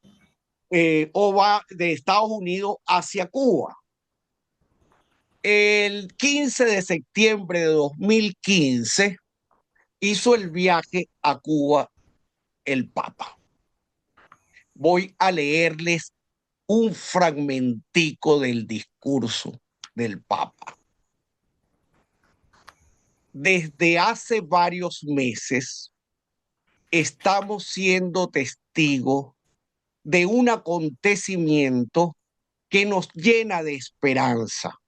A: Estados Unidos hacia Cuba. El 15 de septiembre de 2015 hizo el viaje a Cuba el Papa. Voy a leerles un fragmentico del discurso del Papa. Desde hace varios meses estamos siendo testigos de un acontecimiento que nos llena de esperanza.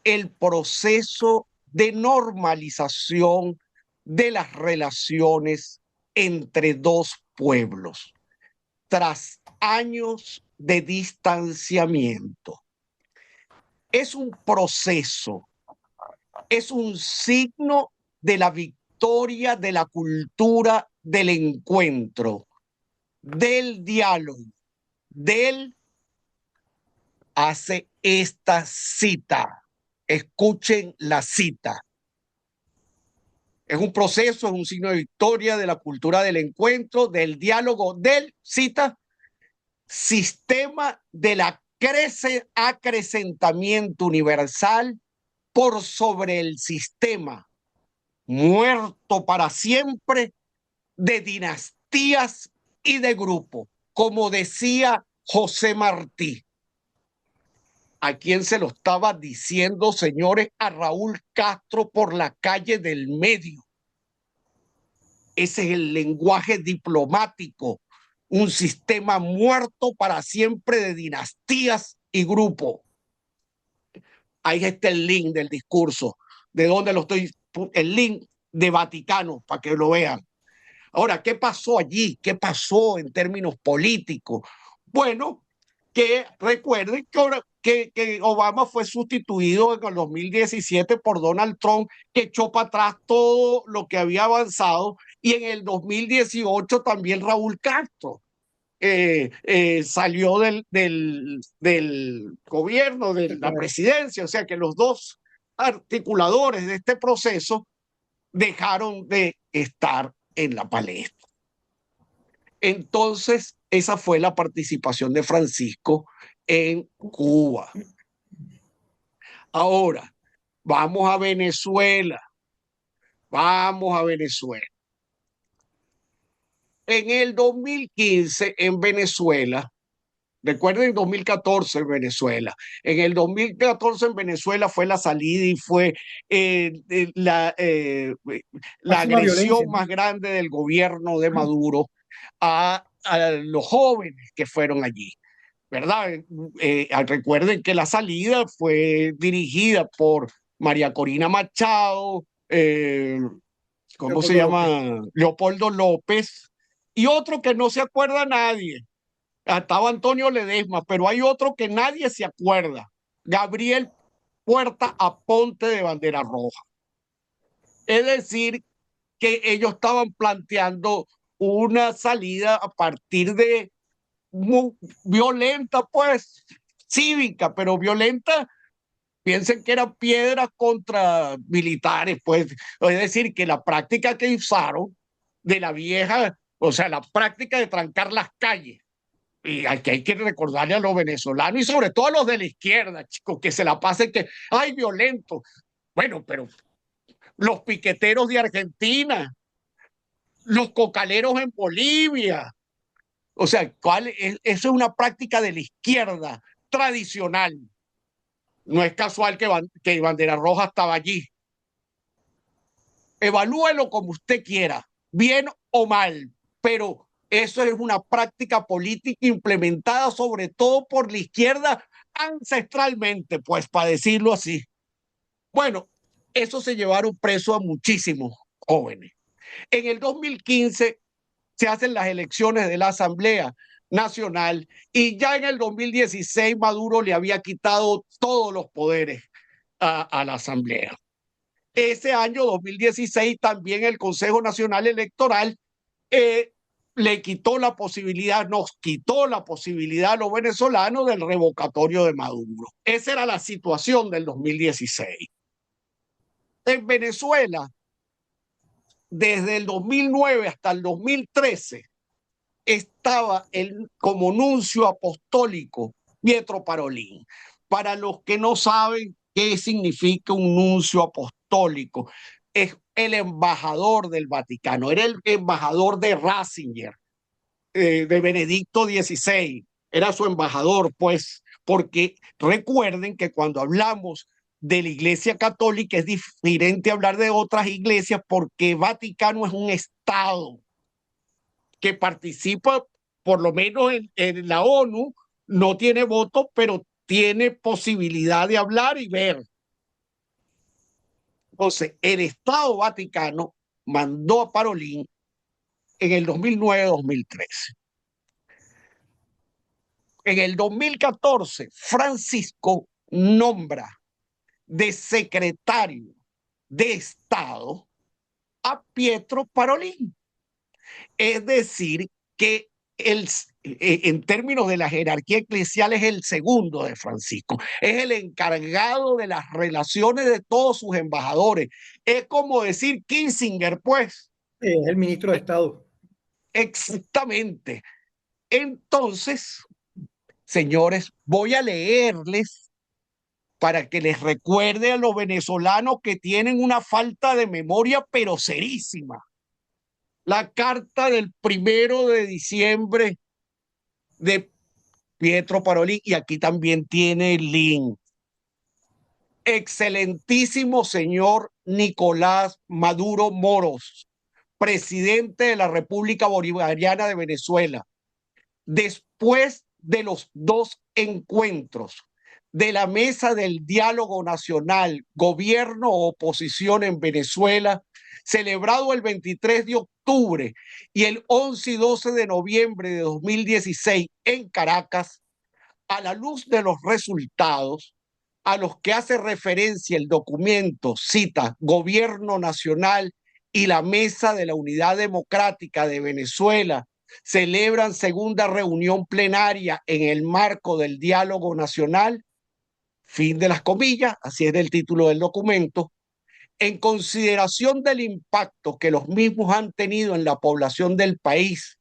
A: El proceso de normalización de las relaciones entre dos pueblos tras años de distanciamiento. Es un proceso, es un signo de la victoria de la cultura del encuentro, del diálogo, del hace esta cita. Escuchen la cita. Es un proceso, es un signo de victoria de la cultura del encuentro, del diálogo, del cita sistema del acrecentamiento universal por sobre el sistema muerto para siempre de dinastías y de grupos, como decía José Martí. ¿A quién se lo estaba diciendo, señores? A Raúl Castro por la calle del Medio. Ese es el lenguaje diplomático, un sistema muerto para siempre de dinastías y grupos. Ahí está el link del discurso, de dónde lo estoy, el link de Vaticano, para que lo vean. Ahora, ¿qué pasó allí? ¿Qué pasó en términos políticos? Bueno, que recuerden que Obama fue sustituido en el 2017 por Donald Trump, que echó para atrás todo lo que había avanzado, y en el 2018 también Raúl Castro. salió del gobierno, de
B: del
A: la
B: poder.
A: presidencia, o sea que los dos articuladores de este proceso dejaron de estar en la palestra. Entonces, esa fue la participación de Francisco en Cuba. Ahora, vamos a Venezuela, vamos a Venezuela. En el 2015 en Venezuela, recuerden 2014 en Venezuela, en el 2014 en Venezuela fue la salida y fue eh, eh, la, eh, la
B: Máxima violencia,
A: agresión
B: ¿no?
A: más grande del gobierno de Maduro a los jóvenes que fueron allí. ¿Verdad? Recuerden que la salida fue dirigida por María Corina Machado, ¿cómo se
B: Leopoldo López.
A: llama? Leopoldo López, y otro que no se acuerda nadie. Estaba Antonio Ledesma, pero hay otro que nadie se acuerda. Gabriel Puerta Aponte de Bandera Roja. Es decir, que ellos estaban planteando una salida a partir de muy violenta, pues, cívica, pero violenta. Piensen que eran piedras contra militares, pues. Es decir, que la práctica que usaron de la vieja, o sea, la práctica de trancar las calles. Y aquí hay que recordarle a los venezolanos y sobre todo a los de la izquierda, chicos, que se la pasen que, ay, violento. Bueno, pero los piqueteros de Argentina, los cocaleros en Bolivia, o sea, eso es una práctica de la izquierda tradicional. No es casual que Bandera Roja estaba allí. Evalúelo como usted quiera, bien o mal, pero eso es una práctica política implementada sobre todo por la izquierda ancestralmente, pues para decirlo así. Bueno, eso se llevaron preso a muchísimos jóvenes. En el 2015 se hacen las elecciones de la Asamblea Nacional y ya en el 2016 Maduro le había quitado todos los poderes a la Asamblea. Ese año 2016 también el Consejo Nacional Electoral eh, le quitó la posibilidad, nos quitó la posibilidad a los venezolanos del revocatorio de Maduro. Esa era la situación del 2016. En Venezuela, desde el 2009 hasta el 2013, estaba como nuncio apostólico Pietro Parolin. Para los que no saben qué significa un nuncio apostólico, es el embajador del Vaticano, era el embajador de Ratzinger, de Benedicto XVI, era su embajador, pues, porque recuerden que cuando hablamos de la Iglesia Católica es diferente hablar de otras iglesias porque Vaticano es un estado que participa por lo menos en la ONU, no tiene voto, pero tiene posibilidad de hablar y ver. Entonces, el Estado Vaticano mandó a Parolín en el 2009-2013. En el 2014, Francisco nombra de secretario de Estado a Pietro Parolín. Es decir, que en términos de la jerarquía eclesial es el segundo de Francisco, es el encargado de las relaciones de todos sus embajadores. Es como decir Kissinger, pues.
B: Es el ministro de Estado.
A: Exactamente. Entonces, señores, voy a leerles para que les recuerde a los venezolanos que tienen una falta de memoria, pero serísima. La carta del 1 de diciembre de Pietro Parolin, y aquí también tiene el link. Excelentísimo señor Nicolás Maduro Moros, presidente de la República Bolivariana de Venezuela, después de los dos encuentros de la Mesa del Diálogo Nacional, Gobierno-Oposición en Venezuela, celebrado el 23 de octubre y el 11 y 12 de noviembre de 2016 en Caracas, a la luz de los resultados a los que hace referencia el documento, cita Gobierno Nacional y la Mesa de la Unidad Democrática de Venezuela celebran segunda reunión plenaria en el marco del diálogo nacional, fin de las comillas, así es el título del documento, en consideración del impacto que los mismos han tenido en la población del país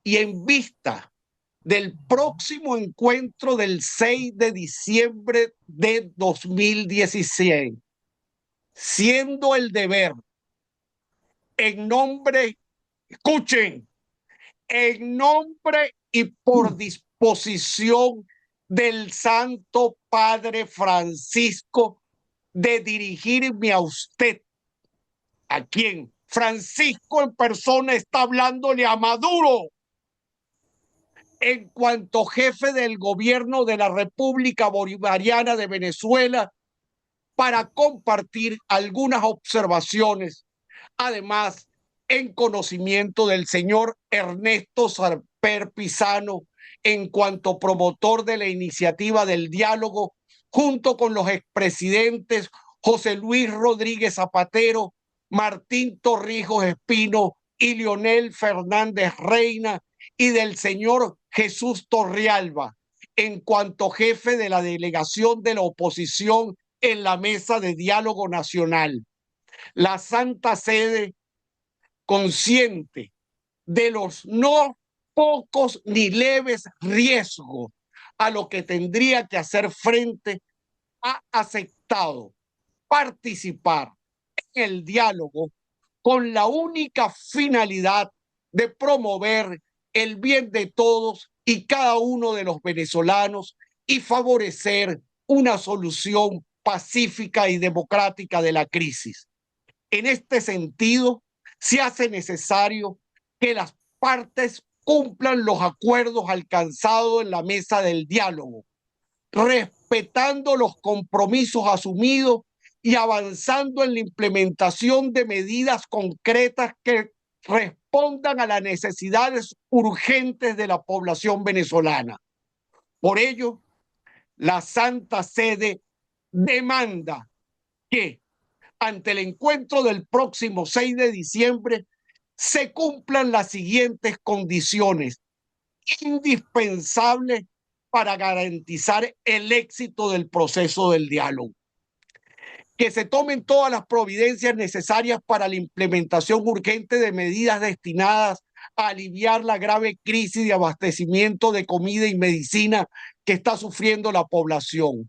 A: y en vista del próximo encuentro del 6 de diciembre de 2016, siendo el deber en nombre, escuchen, en nombre y por disposición del Santo Padre Francisco de dirigirme a usted. ¿A quién? Francisco en persona está hablándole a Maduro en cuanto jefe del gobierno de la República Bolivariana de Venezuela para compartir algunas observaciones, además en conocimiento del señor Ernesto Samper Pizano en cuanto promotor de la iniciativa del diálogo, junto con los expresidentes José Luis Rodríguez Zapatero, Martín Torrijos Espino y Leonel Fernández Reina, y del señor Jesús Torrealba, en cuanto jefe de la delegación de la oposición en la mesa de diálogo nacional. La Santa Sede, consciente de los no pocos ni leves riesgos a lo que tendría que hacer frente, ha aceptado participar en el diálogo con la única finalidad de promover el bien de todos y cada uno de los venezolanos y favorecer una solución pacífica y democrática de la crisis. En este sentido, se hace necesario que las partes cumplan los acuerdos alcanzados en la mesa del diálogo, respetando los compromisos asumidos y avanzando en la implementación de medidas concretas que respondan a las necesidades urgentes de la población venezolana. Por ello, la Santa Sede demanda que ante el encuentro del próximo 6 de diciembre se cumplan las siguientes condiciones indispensables para garantizar el éxito del proceso del diálogo. Que se tomen todas las providencias necesarias para la implementación urgente de medidas destinadas a aliviar la grave crisis de abastecimiento de comida y medicina que está sufriendo la población.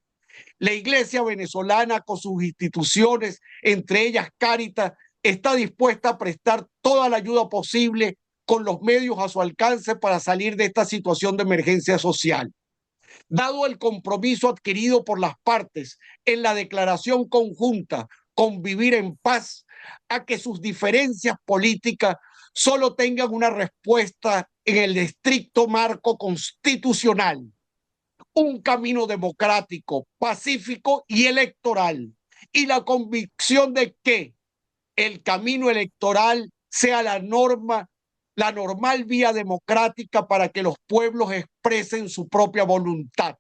A: La Iglesia venezolana, con sus instituciones, entre ellas Cáritas, está dispuesta a prestar toda la ayuda posible con los medios a su alcance para salir de esta situación de emergencia social. Dado el compromiso adquirido por las partes en la declaración conjunta Convivir en Paz, a que sus diferencias políticas solo tengan una respuesta en el estricto marco constitucional, un camino democrático, pacífico y electoral, y la convicción de que el camino electoral sea la norma, la normal vía democrática para que los pueblos expresen su propia voluntad,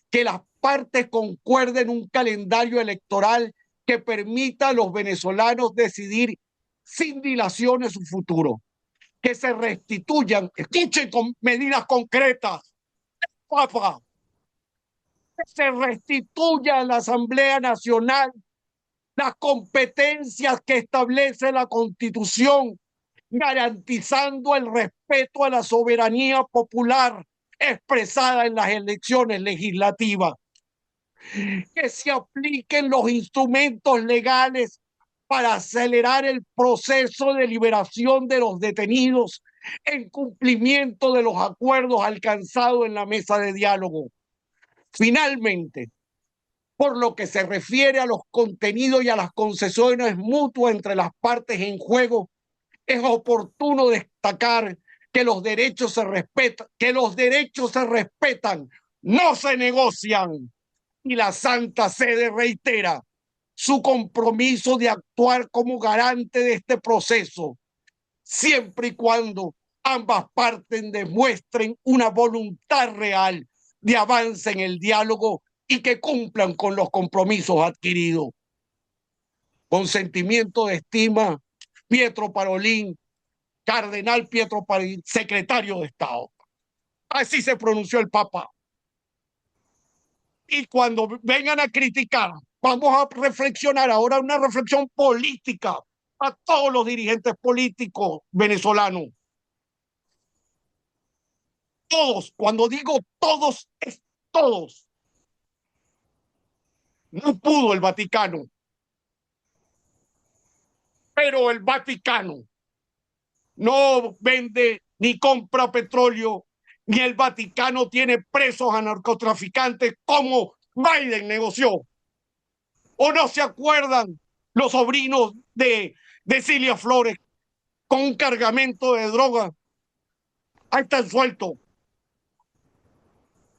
A: que las partes concuerden un calendario electoral que permita a los venezolanos decidir sin dilaciones su futuro, que se restituyan, escuchen con medidas concretas, papá, que se restituya a la Asamblea Nacional las competencias que establece la Constitución, garantizando el respeto a la soberanía popular expresada en las elecciones legislativas, que se apliquen los instrumentos legales para acelerar el proceso de liberación de los detenidos en cumplimiento de los acuerdos alcanzados en la mesa de diálogo. Finalmente, por lo que se refiere a los contenidos y a las concesiones mutuas entre las partes en juego, es oportuno destacar que los derechos se respetan, no se negocian. Y la Santa Sede reitera su compromiso de actuar como garante de este proceso, siempre y cuando ambas partes demuestren una voluntad real de avance en el diálogo y que cumplan con los compromisos adquiridos. Con sentimiento de estima, Pietro Parolin, Cardenal Pietro Parolin, secretario de Estado. Así se pronunció el Papa. Y cuando vengan a criticar, vamos a reflexionar ahora, una reflexión política a todos los dirigentes políticos venezolanos. Todos, cuando digo todos, es todos. No pudo el Vaticano, pero el Vaticano no vende ni compra petróleo, ni el Vaticano tiene presos a narcotraficantes como Biden negoció. ¿O no se acuerdan los sobrinos de Cilia Flores con un cargamento de droga? Ahí están sueltos.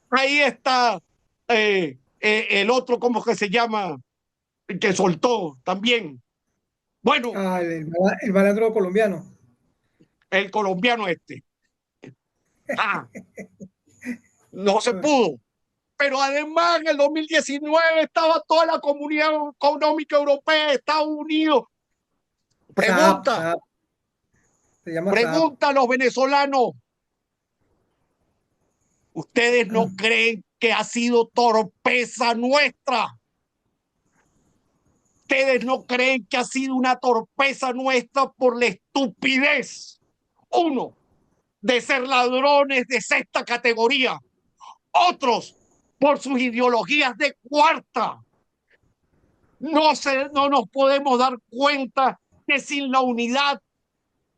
A: Ahí está el otro, ¿cómo que se llama? El que soltó también. Bueno,
B: Ah, el malandro colombiano.
A: el colombiano este. Ah, no se pudo. Pero además en el 2019 estaba toda la Comunidad Económica Europea, Estados Unidos.
B: SAP,
A: Pregunta,
B: SAP, se llama SAP.
A: pregunta a los venezolanos. ¿Ustedes
B: Ah,
A: no creen que ha sido torpeza nuestra? ¿Ustedes no creen que ha sido una torpeza nuestra por la estupidez? Uno, de ser ladrones de sexta categoría. Otros, por sus ideologías de cuarta. No nos podemos dar cuenta que sin la unidad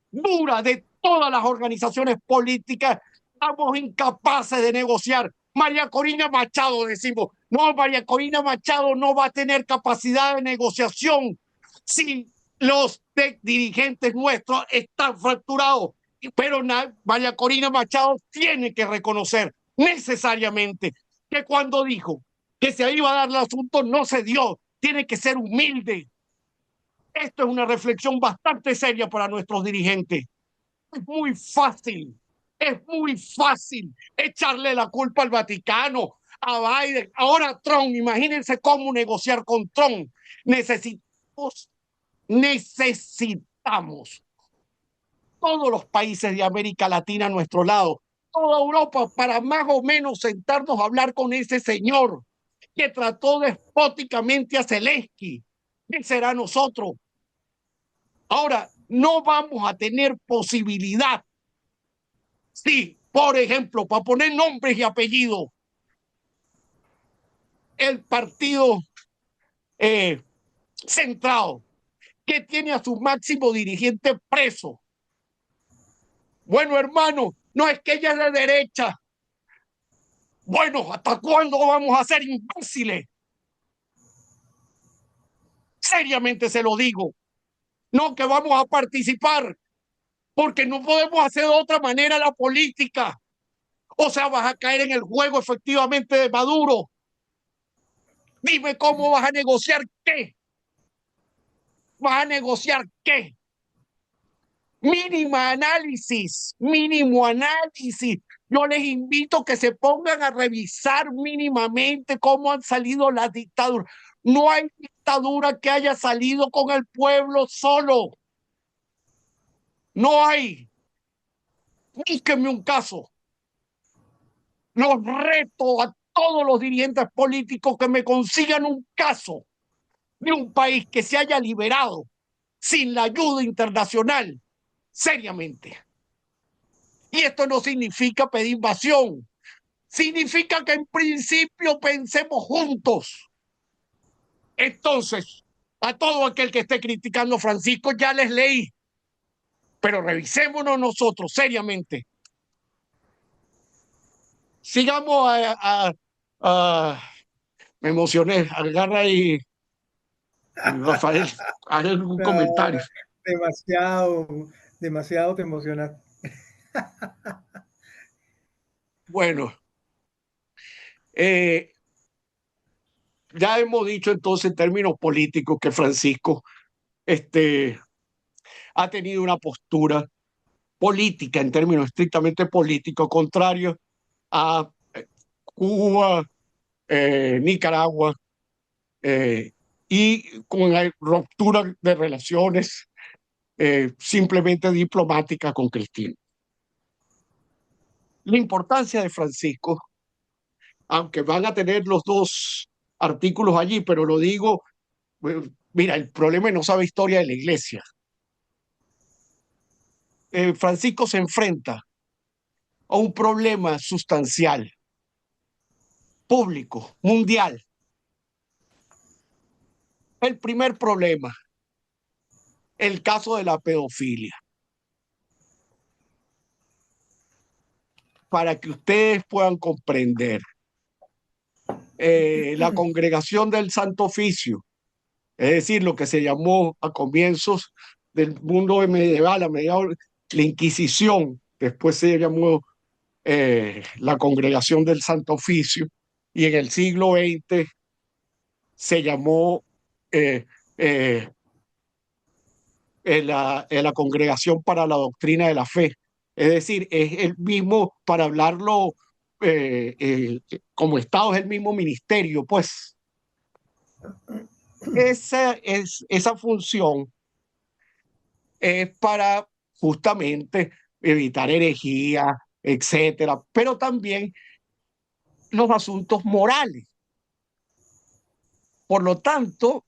A: dura de todas las organizaciones políticas estamos incapaces de negociar. María Corina Machado, decimos, no, María Corina Machado no va a tener capacidad de negociación si los dirigentes nuestros están fracturados. Pero María Corina Machado tiene que reconocer necesariamente que cuando dijo que se iba a dar el asunto no se dio. Tiene que ser humilde. Esto es una reflexión bastante seria para nuestros dirigentes. Es muy fácil echarle la culpa al Vaticano, a Biden, ahora a Trump. Imagínense cómo negociar con Trump. Necesitamos, necesitamos todos los países de América Latina a nuestro lado, toda Europa, para más o menos sentarnos a hablar con ese señor que trató despóticamente a Zelensky. ¿Qué será nosotros? Ahora, no vamos a tener posibilidad. Sí, por ejemplo, para poner nombres y apellidos, el partido centrado, que tiene a su máximo dirigente preso. Bueno, hermano, no es que ella es de derecha. Bueno, ¿hasta cuándo vamos a ser imbéciles? Seriamente se lo digo. No que vamos a participar, porque no podemos hacer de otra manera la política. O sea, vas a caer en el juego efectivamente de Maduro. Dime cómo vas a negociar qué. ¿Vas a negociar qué? Mínimo análisis. Yo les invito a que se pongan a revisar mínimamente cómo han salido las dictaduras. No hay dictadura que haya salido con el pueblo solo. No hay. Búsquenme un caso. Los reto a todos los dirigentes políticos que me consigan un caso de un país que se haya liberado sin la ayuda internacional, seriamente. Y esto no significa pedir invasión, significa que en principio pensemos juntos. Entonces, a todo aquel que esté criticando a Francisco, ya les leí, pero revisémonos nosotros seriamente. Sigamos me emocioné, agarra ahí, Rafael, haz algún
B: no,
A: comentario.
B: demasiado, demasiado te emocionaste.
A: Bueno, eh, ya hemos dicho entonces en términos políticos que Francisco ha tenido una postura política, en términos estrictamente políticos, contrario a Cuba, Nicaragua, y con la ruptura de relaciones simplemente diplomática con Cristina. La importancia de Francisco, aunque van a tener los dos artículos allí, pero lo digo, mira, el problema es no sabe historia de la iglesia. Francisco se enfrenta a un problema sustancial, público, mundial. El primer problema, el caso de la pedofilia. Para que ustedes puedan comprender, la congregación del Santo Oficio, es decir, lo que se llamó a comienzos del mundo medieval, a mediados la Inquisición, después se llamó la congregación del Santo Oficio, y en el siglo XX se llamó eh, eh, la Congregación para la Doctrina de la Fe. Es decir, es el mismo, para hablarlo como Estado, es el mismo ministerio, pues. Esa función es para justamente evitar herejía, etcétera, pero también los asuntos morales. Por lo tanto,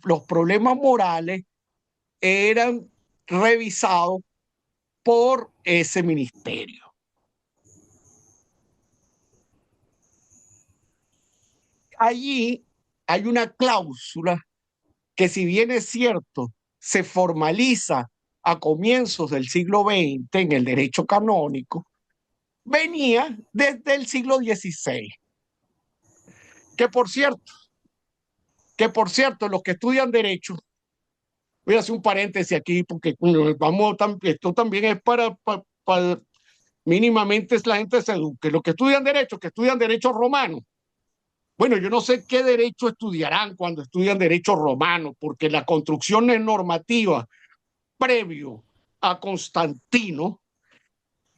A: los problemas morales eran revisados por ese ministerio. Allí hay una cláusula que, si bien es cierto, se formaliza a comienzos del siglo XX en el derecho canónico, venía desde el siglo XVI. Que por cierto, los que estudian derecho, voy a hacer un paréntesis aquí porque esto también es para mínimamente la gente se eduque. Los que estudian derecho romano. Bueno, yo no sé qué derecho estudiarán cuando estudian derecho romano, porque la construcción normativa previo a Constantino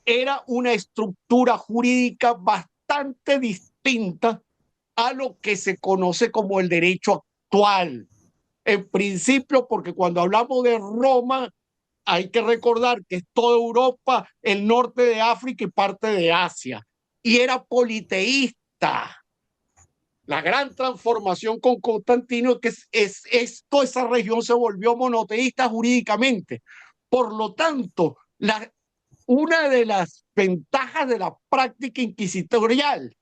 A: era una estructura jurídica bastante distinta a lo que se conoce como el derecho actual. En principio, porque cuando hablamos de Roma, hay que recordar que es toda Europa, el norte de África y parte de Asia. Y era politeísta. La gran transformación con Constantino es esto, esa región se volvió monoteísta jurídicamente. Por lo tanto, una de las ventajas de la práctica inquisitorial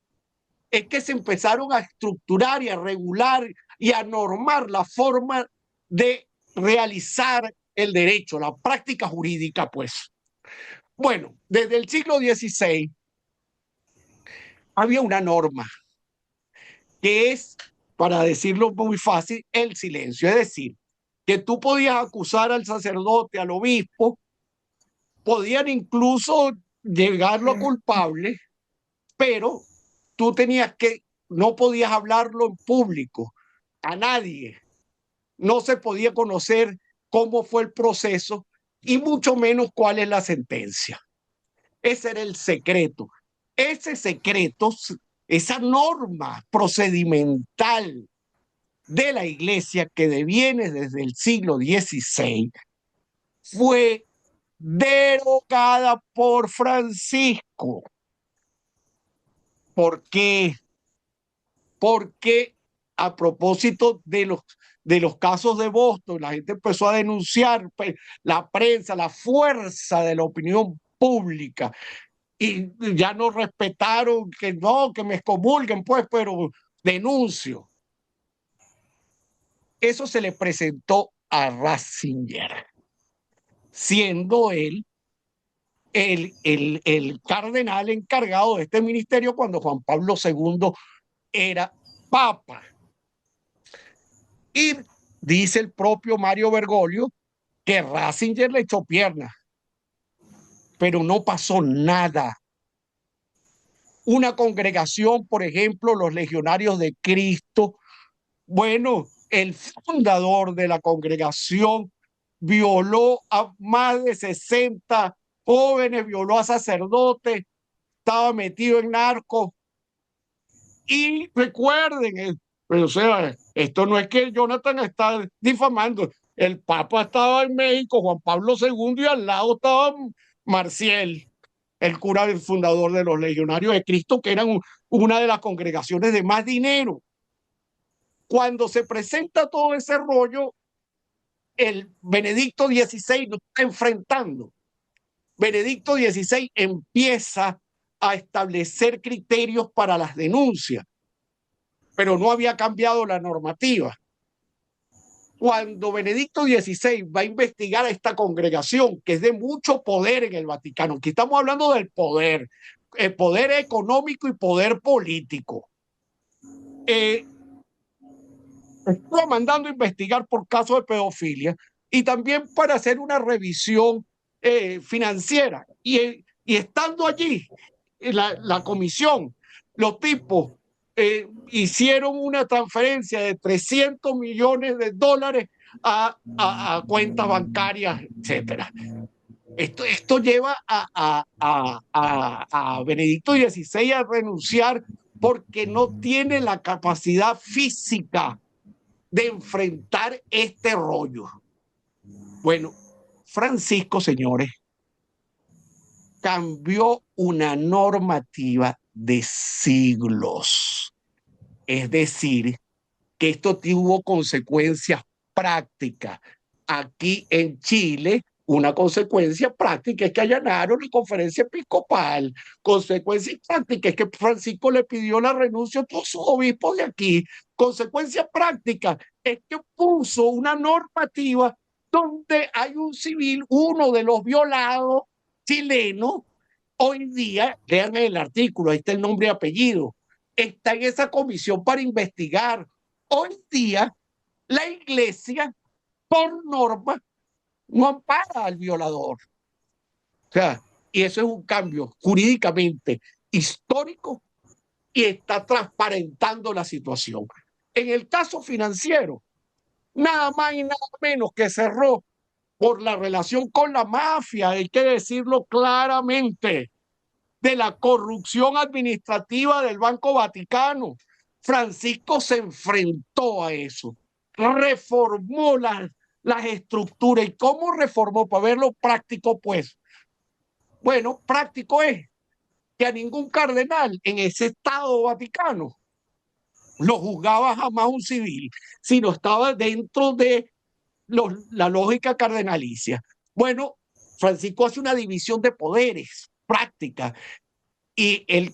A: es que se empezaron a estructurar y a regular y a normar la forma de realizar el derecho, la práctica jurídica, pues. Bueno, desde el siglo XVI había una norma que es, para decirlo muy fácil, el silencio. Es decir, que tú podías acusar al sacerdote, al obispo, podían incluso llegarlo culpable, pero tú no podías hablarlo en público a nadie. No se podía conocer cómo fue el proceso y mucho menos cuál es la sentencia. Ese era el secreto. Ese secreto, esa norma procedimental de la iglesia que deviene desde el siglo XVI, fue derogada por Francisco. ¿Por qué? Porque a propósito de los casos de Boston, la gente empezó a denunciar, pues, la prensa, la fuerza de la opinión pública, y ya no respetaron que no, que me excomulguen, pues, pero denuncio. Eso se le presentó a Ratzinger, siendo él el cardenal encargado de este ministerio cuando Juan Pablo II era papa. Y dice el propio Mario Bergoglio que Ratzinger le echó piernas, pero no pasó nada. Una congregación, por ejemplo, los Legionarios de Cristo, bueno, el fundador de la congregación violó a más de 60 jóvenes, violó a sacerdotes, estaba metido en narcos. Y recuerden, o sea, esto no es que Jonathan está difamando, El Papa estaba en México, Juan Pablo II, y al lado estaba Marcial, el cura del fundador de los Legionarios de Cristo, que eran una de las congregaciones de más dinero. Cuando se presenta todo ese rollo, el Benedicto XVI lo está enfrentando. Benedicto XVI empieza a establecer criterios para las denuncias, pero no había cambiado la normativa. Cuando Benedicto XVI va a investigar a esta congregación, que es de mucho poder en el Vaticano, aquí estamos hablando del poder, poder económico y poder político, estuvo mandando a investigar por casos de pedofilia y también para hacer una revisión financiera. Y estando allí, la comisión, los tipos hicieron una transferencia de 300 millones de dólares a cuentas bancarias, etcétera. Esto lleva a Benedicto XVI a renunciar porque no tiene la capacidad física de enfrentar este rollo. Bueno, Francisco, señores, cambió una normativa de siglos. Es decir, que esto tuvo consecuencias prácticas. Aquí en Chile, una consecuencia práctica es que allanaron la conferencia episcopal. Consecuencia práctica es que Francisco le pidió la renuncia a todos sus obispos de aquí. Consecuencia práctica es que puso una normativa donde hay un civil, uno de los violados chilenos, hoy día, lean el artículo, ahí está el nombre y apellido, está en esa comisión para investigar. Hoy día, la iglesia, por norma, no ampara al violador. O sea, y eso es un cambio jurídicamente histórico y está transparentando la situación. En el caso financiero, nada más y nada menos que cerró por la relación con la mafia, hay que decirlo claramente, de la corrupción administrativa del Banco Vaticano. Francisco se enfrentó a eso, reformó las estructuras. ¿Y cómo reformó? Para verlo práctico, pues. Bueno, práctico es que a ningún cardenal en ese Estado Vaticano lo juzgaba jamás un civil, sino estaba dentro de la lógica cardenalicia. Bueno, Francisco hace una división de poderes práctica. Y el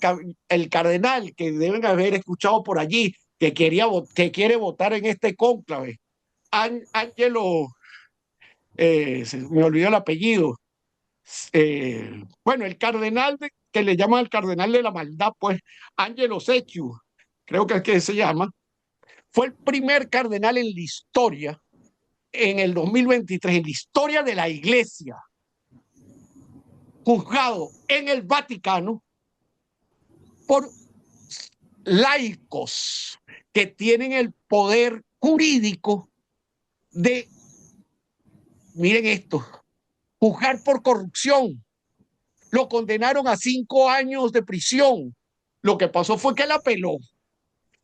A: cardenal que deben haber escuchado por allí, que quiere votar en este cónclave, Ángelo, me olvidó el apellido, bueno, el cardenal que le llaman el cardenal de la maldad, pues, Ángelo Secchiu, creo que es que se llama, fue el primer cardenal en la historia, en el 2023, en la historia de la iglesia, juzgado en el Vaticano por laicos que tienen el poder jurídico de, miren esto, juzgar por corrupción. Lo condenaron a 5 años de prisión. Lo que pasó fue que él apeló.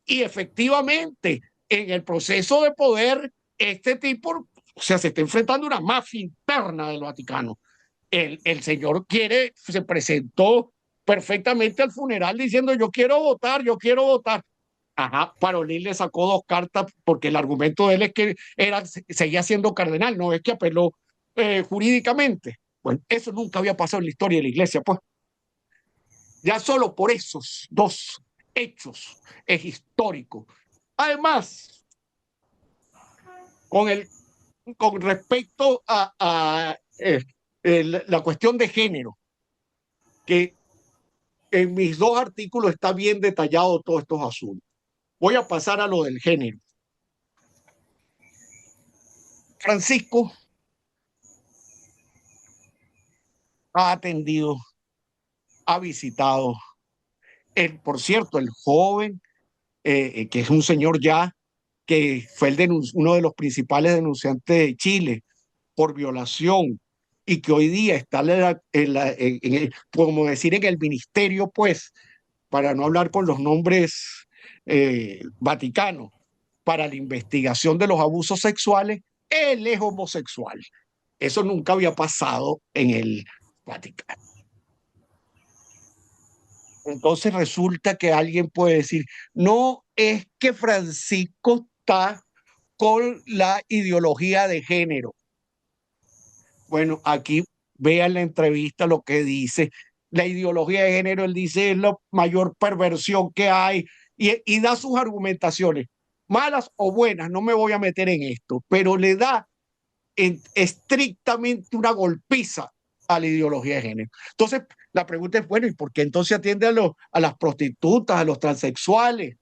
A: Y efectivamente, en el proceso de poder, este tipo, o sea, se está enfrentando a una mafia interna del Vaticano. El señor se presentó perfectamente al funeral diciendo yo quiero votar, yo quiero votar. Ajá, Parolín le sacó 2 cartas porque el argumento de él es que seguía siendo cardenal, no es que apeló jurídicamente. Bueno, eso nunca había pasado en la historia de la iglesia, pues. Ya solo por esos 2 hechos es histórico. Además, con, el, con respecto a la cuestión de género, que en mis 2 artículos está bien detallado todos estos asuntos. Voy a pasar a lo del género. Francisco ha atendido, ha visitado, por cierto, el joven, que es un señor ya, que fue uno de los principales denunciantes de Chile por violación y que hoy día está como decir, en el ministerio, pues, para no hablar con los nombres vaticanos, para la investigación de los abusos sexuales, él es homosexual. Eso nunca había pasado en el Vaticano. Entonces resulta que alguien puede decir, no es que Francisco está con la ideología de género. Bueno, aquí vean la entrevista lo que dice. La ideología de género, él dice, es la mayor perversión que hay y da sus argumentaciones, malas o buenas, no me voy a meter en esto, pero le da estrictamente una golpiza a la ideología de género. Entonces, la pregunta es, bueno, ¿y por qué entonces atiende a las prostitutas, a los transexuales?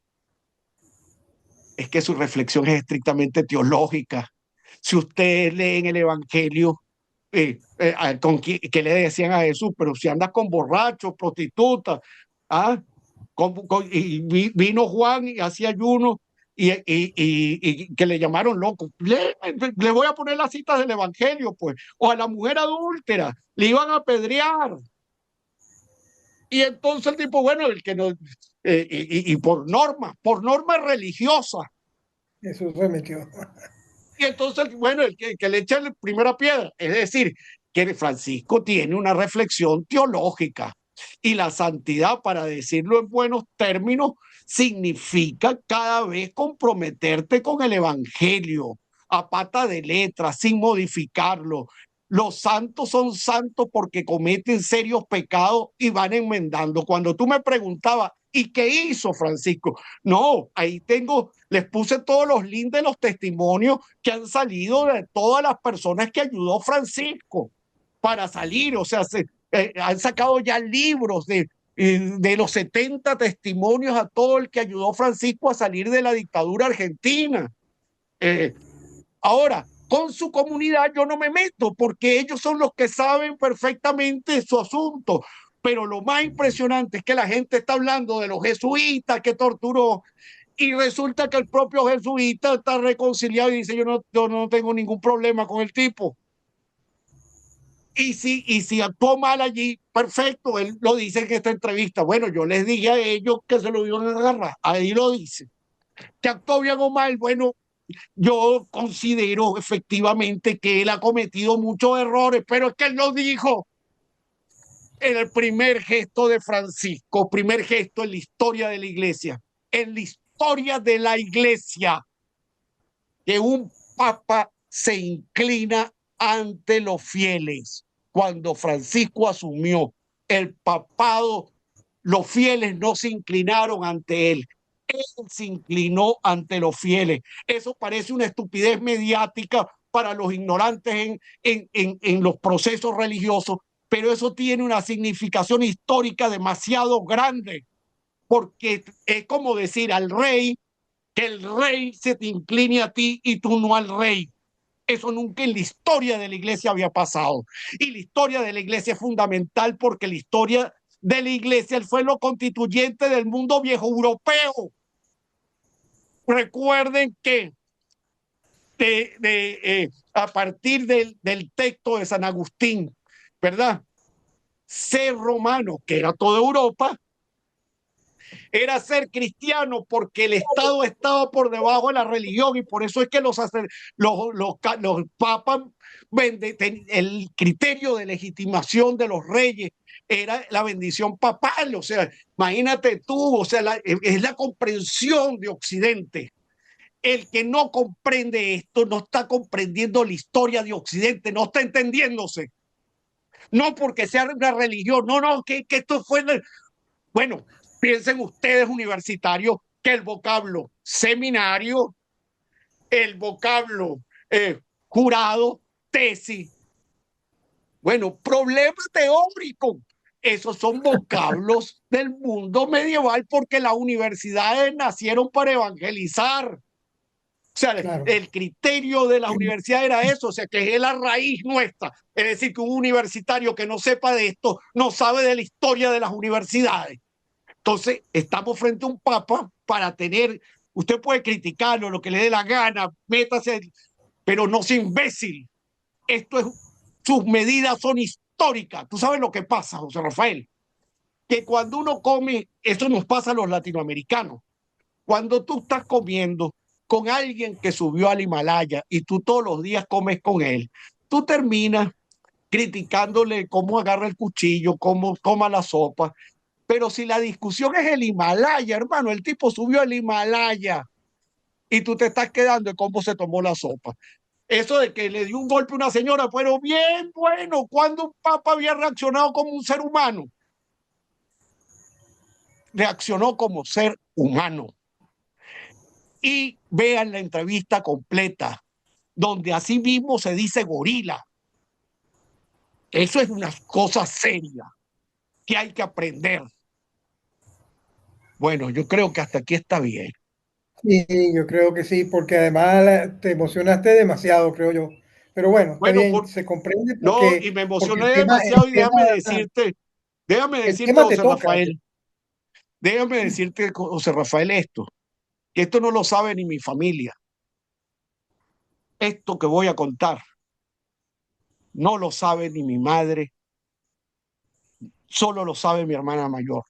A: Es que su reflexión es estrictamente teológica. Si ustedes leen el Evangelio, ¿qué le decían a Jesús? Pero si andas con borrachos, prostitutas, ¿ah? Y vino Juan y hacía ayuno y que le llamaron loco. Le voy a poner las citas del Evangelio, pues. O a la mujer adúltera, le iban a apedrear. Y entonces el tipo, bueno, el que no, y por norma religiosa.
B: Eso se metió.
A: Y entonces, bueno, el que le echa la primera piedra, es decir, que Francisco tiene una reflexión teológica y la santidad, para decirlo en buenos términos, significa cada vez comprometerte con el Evangelio a pata de letra, sin modificarlo. Los santos son santos porque cometen serios pecados y van enmendando. Cuando tú me preguntabas, ¿y qué hizo Francisco? No, ahí tengo, les puse todos los links de los testimonios que han salido de todas las personas que ayudó Francisco para salir. O sea, han sacado ya libros de los 70 testimonios a todo el que ayudó Francisco a salir de la dictadura argentina. Eh, Ahora, con su comunidad yo no me meto porque ellos son los que saben perfectamente su asunto. Pero lo más impresionante es que la gente está hablando de los jesuitas que torturó y resulta que el propio jesuita está reconciliado y dice, yo no tengo ningún problema con el tipo. Y si actuó mal allí, perfecto, él lo dice en esta entrevista. Bueno, yo les dije a ellos que se lo dieron a agarrar, ahí lo dice. Que actuó bien o mal, bueno, yo considero efectivamente que él ha cometido muchos errores, pero es que él lo dijo en el primer gesto de Francisco, primer gesto en la historia de la iglesia, en la historia de la iglesia, que un papa se inclina ante los fieles. Cuando Francisco asumió el papado, los fieles no se inclinaron ante él. Él se inclinó ante los fieles. Eso parece una estupidez mediática para los ignorantes en los procesos religiosos, pero eso tiene una significación histórica demasiado grande, porque es como decir al rey que el rey se te incline a ti y tú no al rey. Eso nunca en la historia de la iglesia había pasado. Y la historia de la iglesia es fundamental porque la historia de la iglesia fue lo constituyente del mundo viejo europeo. Recuerden que a partir del texto de San Agustín, ¿verdad? Ser romano, que era toda Europa, era ser cristiano porque el Estado estaba por debajo de la religión y por eso es que los papas, el criterio de legitimación de los reyes era la bendición papal. O sea, imagínate tú, o sea, es la comprensión de Occidente. El que no comprende esto no está comprendiendo la historia de Occidente, no está entendiéndose. No porque sea una religión, no, que esto fue... Bueno, piensen ustedes universitarios que el vocablo seminario, el vocablo jurado, tesis, bueno, problema teórico. Esos son vocablos del mundo medieval porque las universidades nacieron para evangelizar. O sea,
B: Claro.
A: el criterio de las universidades era eso, o sea, que es la raíz nuestra. Es decir, que un universitario que no sepa de esto no sabe de la historia de las universidades. Entonces, estamos frente a un papa para tener, usted puede criticarlo, lo que le dé la gana, métase, pero no sea imbécil. Esto es, sus medidas son históricas. Tú sabes lo que pasa, José Rafael, que cuando uno come, esto nos pasa a los latinoamericanos, cuando tú estás comiendo, con alguien que subió al Himalaya y tú todos los días comes con él, tú terminas criticándole cómo agarra el cuchillo, cómo toma la sopa. Pero si la discusión es el Himalaya, hermano, el tipo subió al Himalaya y tú te estás quedando en cómo se tomó la sopa. Eso de que le dio un golpe a una señora, pero bien bueno, cuando un papa había reaccionado como un ser humano, reaccionó como ser humano. Y vean la entrevista completa, donde así mismo se dice gorila. Eso es una cosa seria que hay que aprender. Bueno, yo creo que hasta aquí está bien.
B: Sí, yo creo que sí, porque además te emocionaste demasiado, creo yo. Pero bueno, está
A: Bueno,
B: bien, se comprende
A: no, y me
B: porque
A: emocioné demasiado y déjame
B: el
A: decirte,
B: tema te
A: José
B: toca.
A: Rafael, déjame decirte, José Rafael, esto, que esto no lo sabe ni mi familia. Esto que voy a contar no lo sabe ni mi madre, solo lo sabe mi hermana mayor.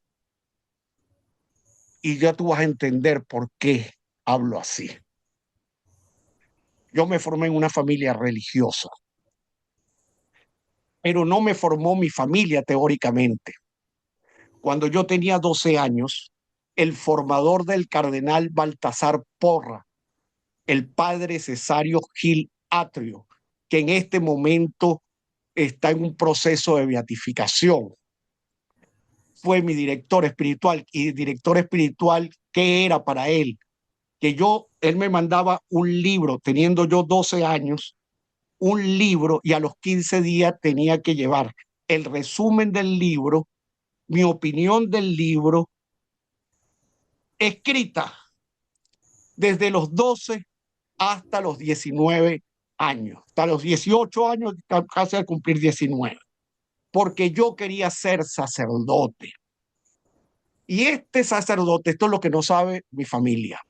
A: Y ya tú vas a entender por qué hablo así. Yo me formé en una familia religiosa, pero no me formó mi familia teóricamente. Cuando yo tenía 12 años, el formador del cardenal Baltasar Porra, el padre Cesario Gil Atrio, que en este momento está en un proceso de beatificación, fue mi director espiritual. Y director espiritual, ¿qué era para él? Que él me mandaba un libro, teniendo yo 12 años, un libro, y a los 15 días tenía que llevar el resumen del libro, mi opinión del libro, escrita desde los 12 hasta los 19 años, hasta los 18 años, casi al cumplir 19, porque yo quería ser sacerdote. Y este sacerdote, esto es lo que no sabe mi familia,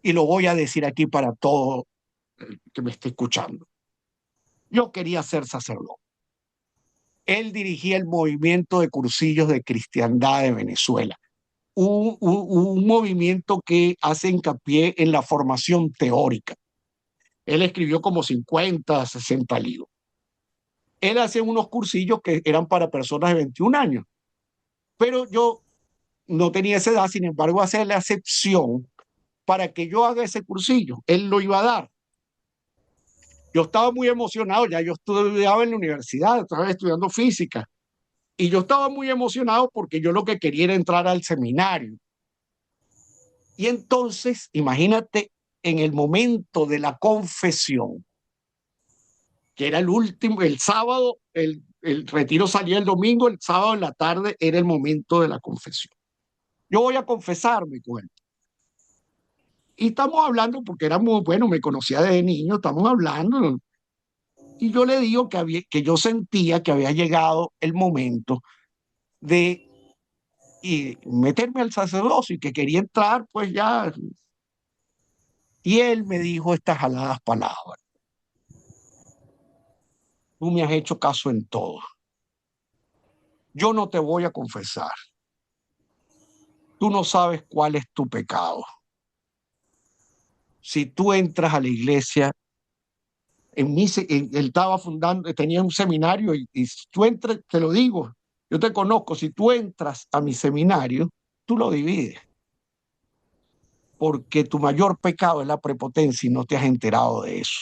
A: y lo voy a decir aquí para todo el que me esté escuchando. Yo quería ser sacerdote. Él dirigía el movimiento de cursillos de cristiandad de Venezuela, un movimiento que hace hincapié en la formación teórica. Él escribió como 50, 60 libros. Él hacía unos cursillos que eran para personas de 21 años, pero yo no tenía esa edad, sin embargo, hacer la excepción para que yo haga ese cursillo. Él lo iba a dar. Yo estaba muy emocionado, ya yo estudiaba en la universidad, estaba estudiando física, y yo estaba muy emocionado porque yo lo que quería era entrar al seminario. Y entonces, imagínate, en el momento de la confesión, que era el último, el sábado, el retiro salía el domingo, el sábado en la tarde era el momento de la confesión. Yo voy a confesarme con él. Y estamos hablando, porque era muy bueno, me conocía desde niño, estamos hablando. Y yo le digo que yo sentía que había llegado el momento de meterme al sacerdocio y que quería entrar, pues ya. Y él me dijo estas aladas palabras: tú me has hecho caso en todo. Yo no te voy a confesar. Tú no sabes cuál es tu pecado. Si tú entras a la iglesia, él estaba fundando, tenía un seminario y si tú entras, te lo digo, yo te conozco, si tú entras a mi seminario, tú lo divides, porque tu mayor pecado es la prepotencia y no te has enterado de eso.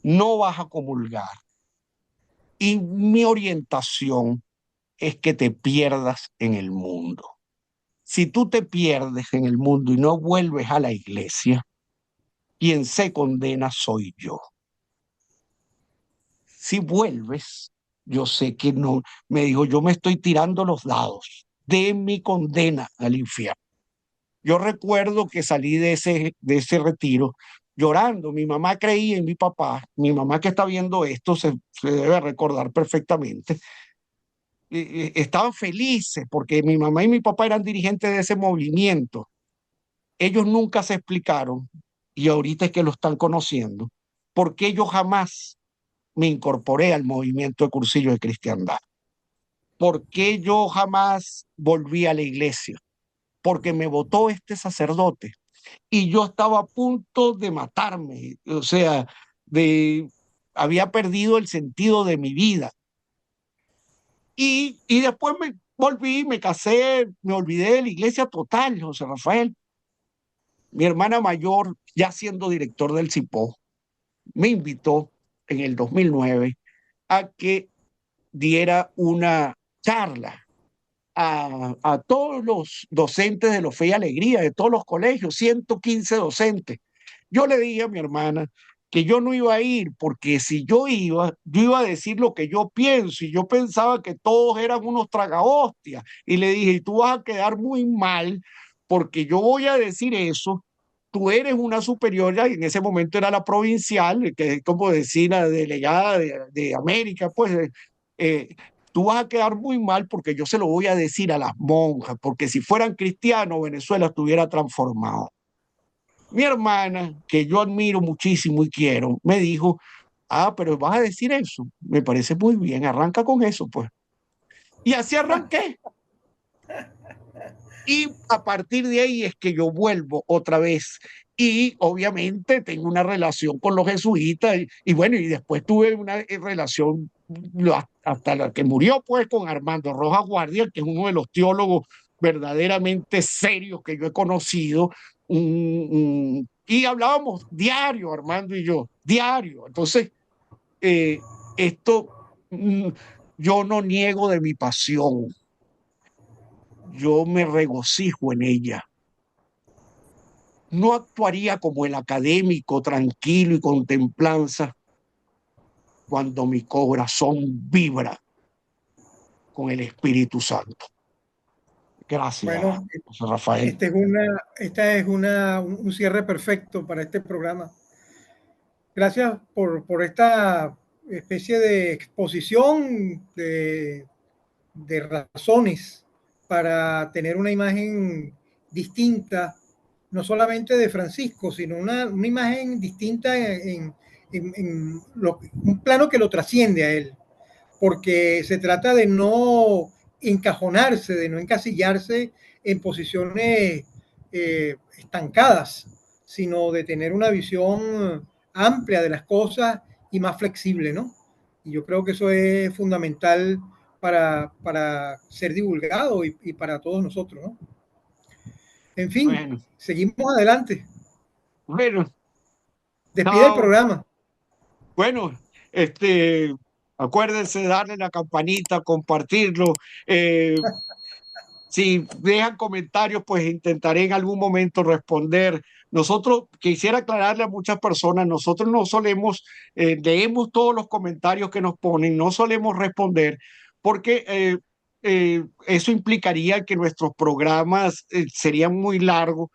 A: No vas a comulgar. Y mi orientación es que te pierdas en el mundo. Si tú te pierdes en el mundo y no vuelves a la iglesia, quien se condena soy yo. Si vuelves, yo sé que no, me dijo, yo me estoy tirando los dados de mi condena al infierno. Yo recuerdo que salí de ese retiro llorando. Mi mamá creía en mi papá, mi mamá que está viendo esto se debe recordar perfectamente. Estaban felices porque mi mamá y mi papá eran dirigentes de ese movimiento. Ellos nunca se explicaron, y ahorita es que lo están conociendo, por qué yo jamás me incorporé al movimiento de cursillo de cristiandad. ¿Por qué yo jamás volví a la iglesia? Porque me votó este sacerdote. y yo estaba a punto de matarme, o sea, de, había perdido el sentido de mi vida. Y después me volví, me casé, me olvidé de la iglesia total, José Rafael. Mi hermana mayor, ya siendo director del CIPO, me invitó en el 2009 a que diera una charla a todos los docentes de los Fe y Alegría, de todos los colegios, 115 docentes. Yo le dije a mi hermana que yo no iba a ir porque si yo iba a decir lo que yo pienso y yo pensaba que todos eran unos tragahostias. Y le dije, y tú vas a quedar muy mal porque yo voy a decir eso. Tú eres una superior, y en ese momento era la provincial, que es como decir la delegada de América, pues eh, tú vas a quedar muy mal porque yo se lo voy a decir a las monjas, porque si fueran cristianos, Venezuela estuviera transformado. Mi hermana, que yo admiro muchísimo y quiero, me dijo, ah, pero vas a decir eso, me parece muy bien, arranca con eso, pues. Y así arranqué. Y a partir de ahí es que yo vuelvo otra vez. Y obviamente tengo una relación con los jesuitas y bueno, y después tuve una relación hasta la que murió pues con Armando Rojas Guardia, que es uno de los teólogos verdaderamente serios que yo he conocido. Y hablábamos diario, Armando y yo, diario. Entonces, eh, esto mm, yo no niego de mi pasión, yo me regocijo en ella. No actuaría como el académico tranquilo y con templanza cuando mi corazón vibra con el Espíritu Santo. Gracias,
B: Bueno,
A: José Rafael.
B: esta es un cierre perfecto para este programa. Gracias por esta especie de exposición de razones para tener una imagen distinta, no solamente de Francisco, sino una imagen distinta un plano que lo trasciende a él, porque se trata de no encajonarse, de no encasillarse en posiciones estancadas, sino de tener una visión amplia de las cosas y más flexible, ¿no? Y yo creo que eso es fundamental para ser divulgado y para todos nosotros, ¿no? En fin,
A: Bueno,
B: seguimos adelante.
A: bueno,
B: Despide el
A: chao.
B: programa.
A: Bueno, acuérdense de darle la campanita, compartirlo. Eh, Si dejan comentarios, pues intentaré en algún momento responder. Nosotros, quisiera aclararle a muchas personas, nosotros no solemos, leemos todos los comentarios que nos ponen, no solemos responder, porque eso implicaría que nuestros programas serían muy largos,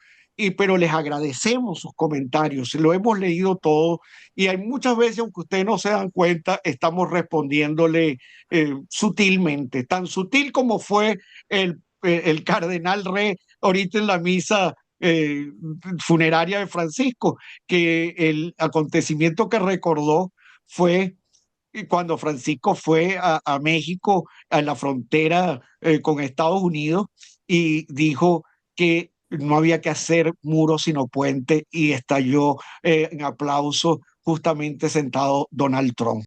A: pero les agradecemos sus comentarios, lo hemos leído todo y hay muchas veces, aunque ustedes no se dan cuenta, estamos respondiéndole sutilmente, tan sutil como fue el cardenal Re ahorita en la misa funeraria de Francisco, que el acontecimiento que recordó fue cuando Francisco fue a México, a la frontera con Estados Unidos, y dijo que no había que hacer muros sino puente y estalló en aplauso justamente sentado Donald Trump.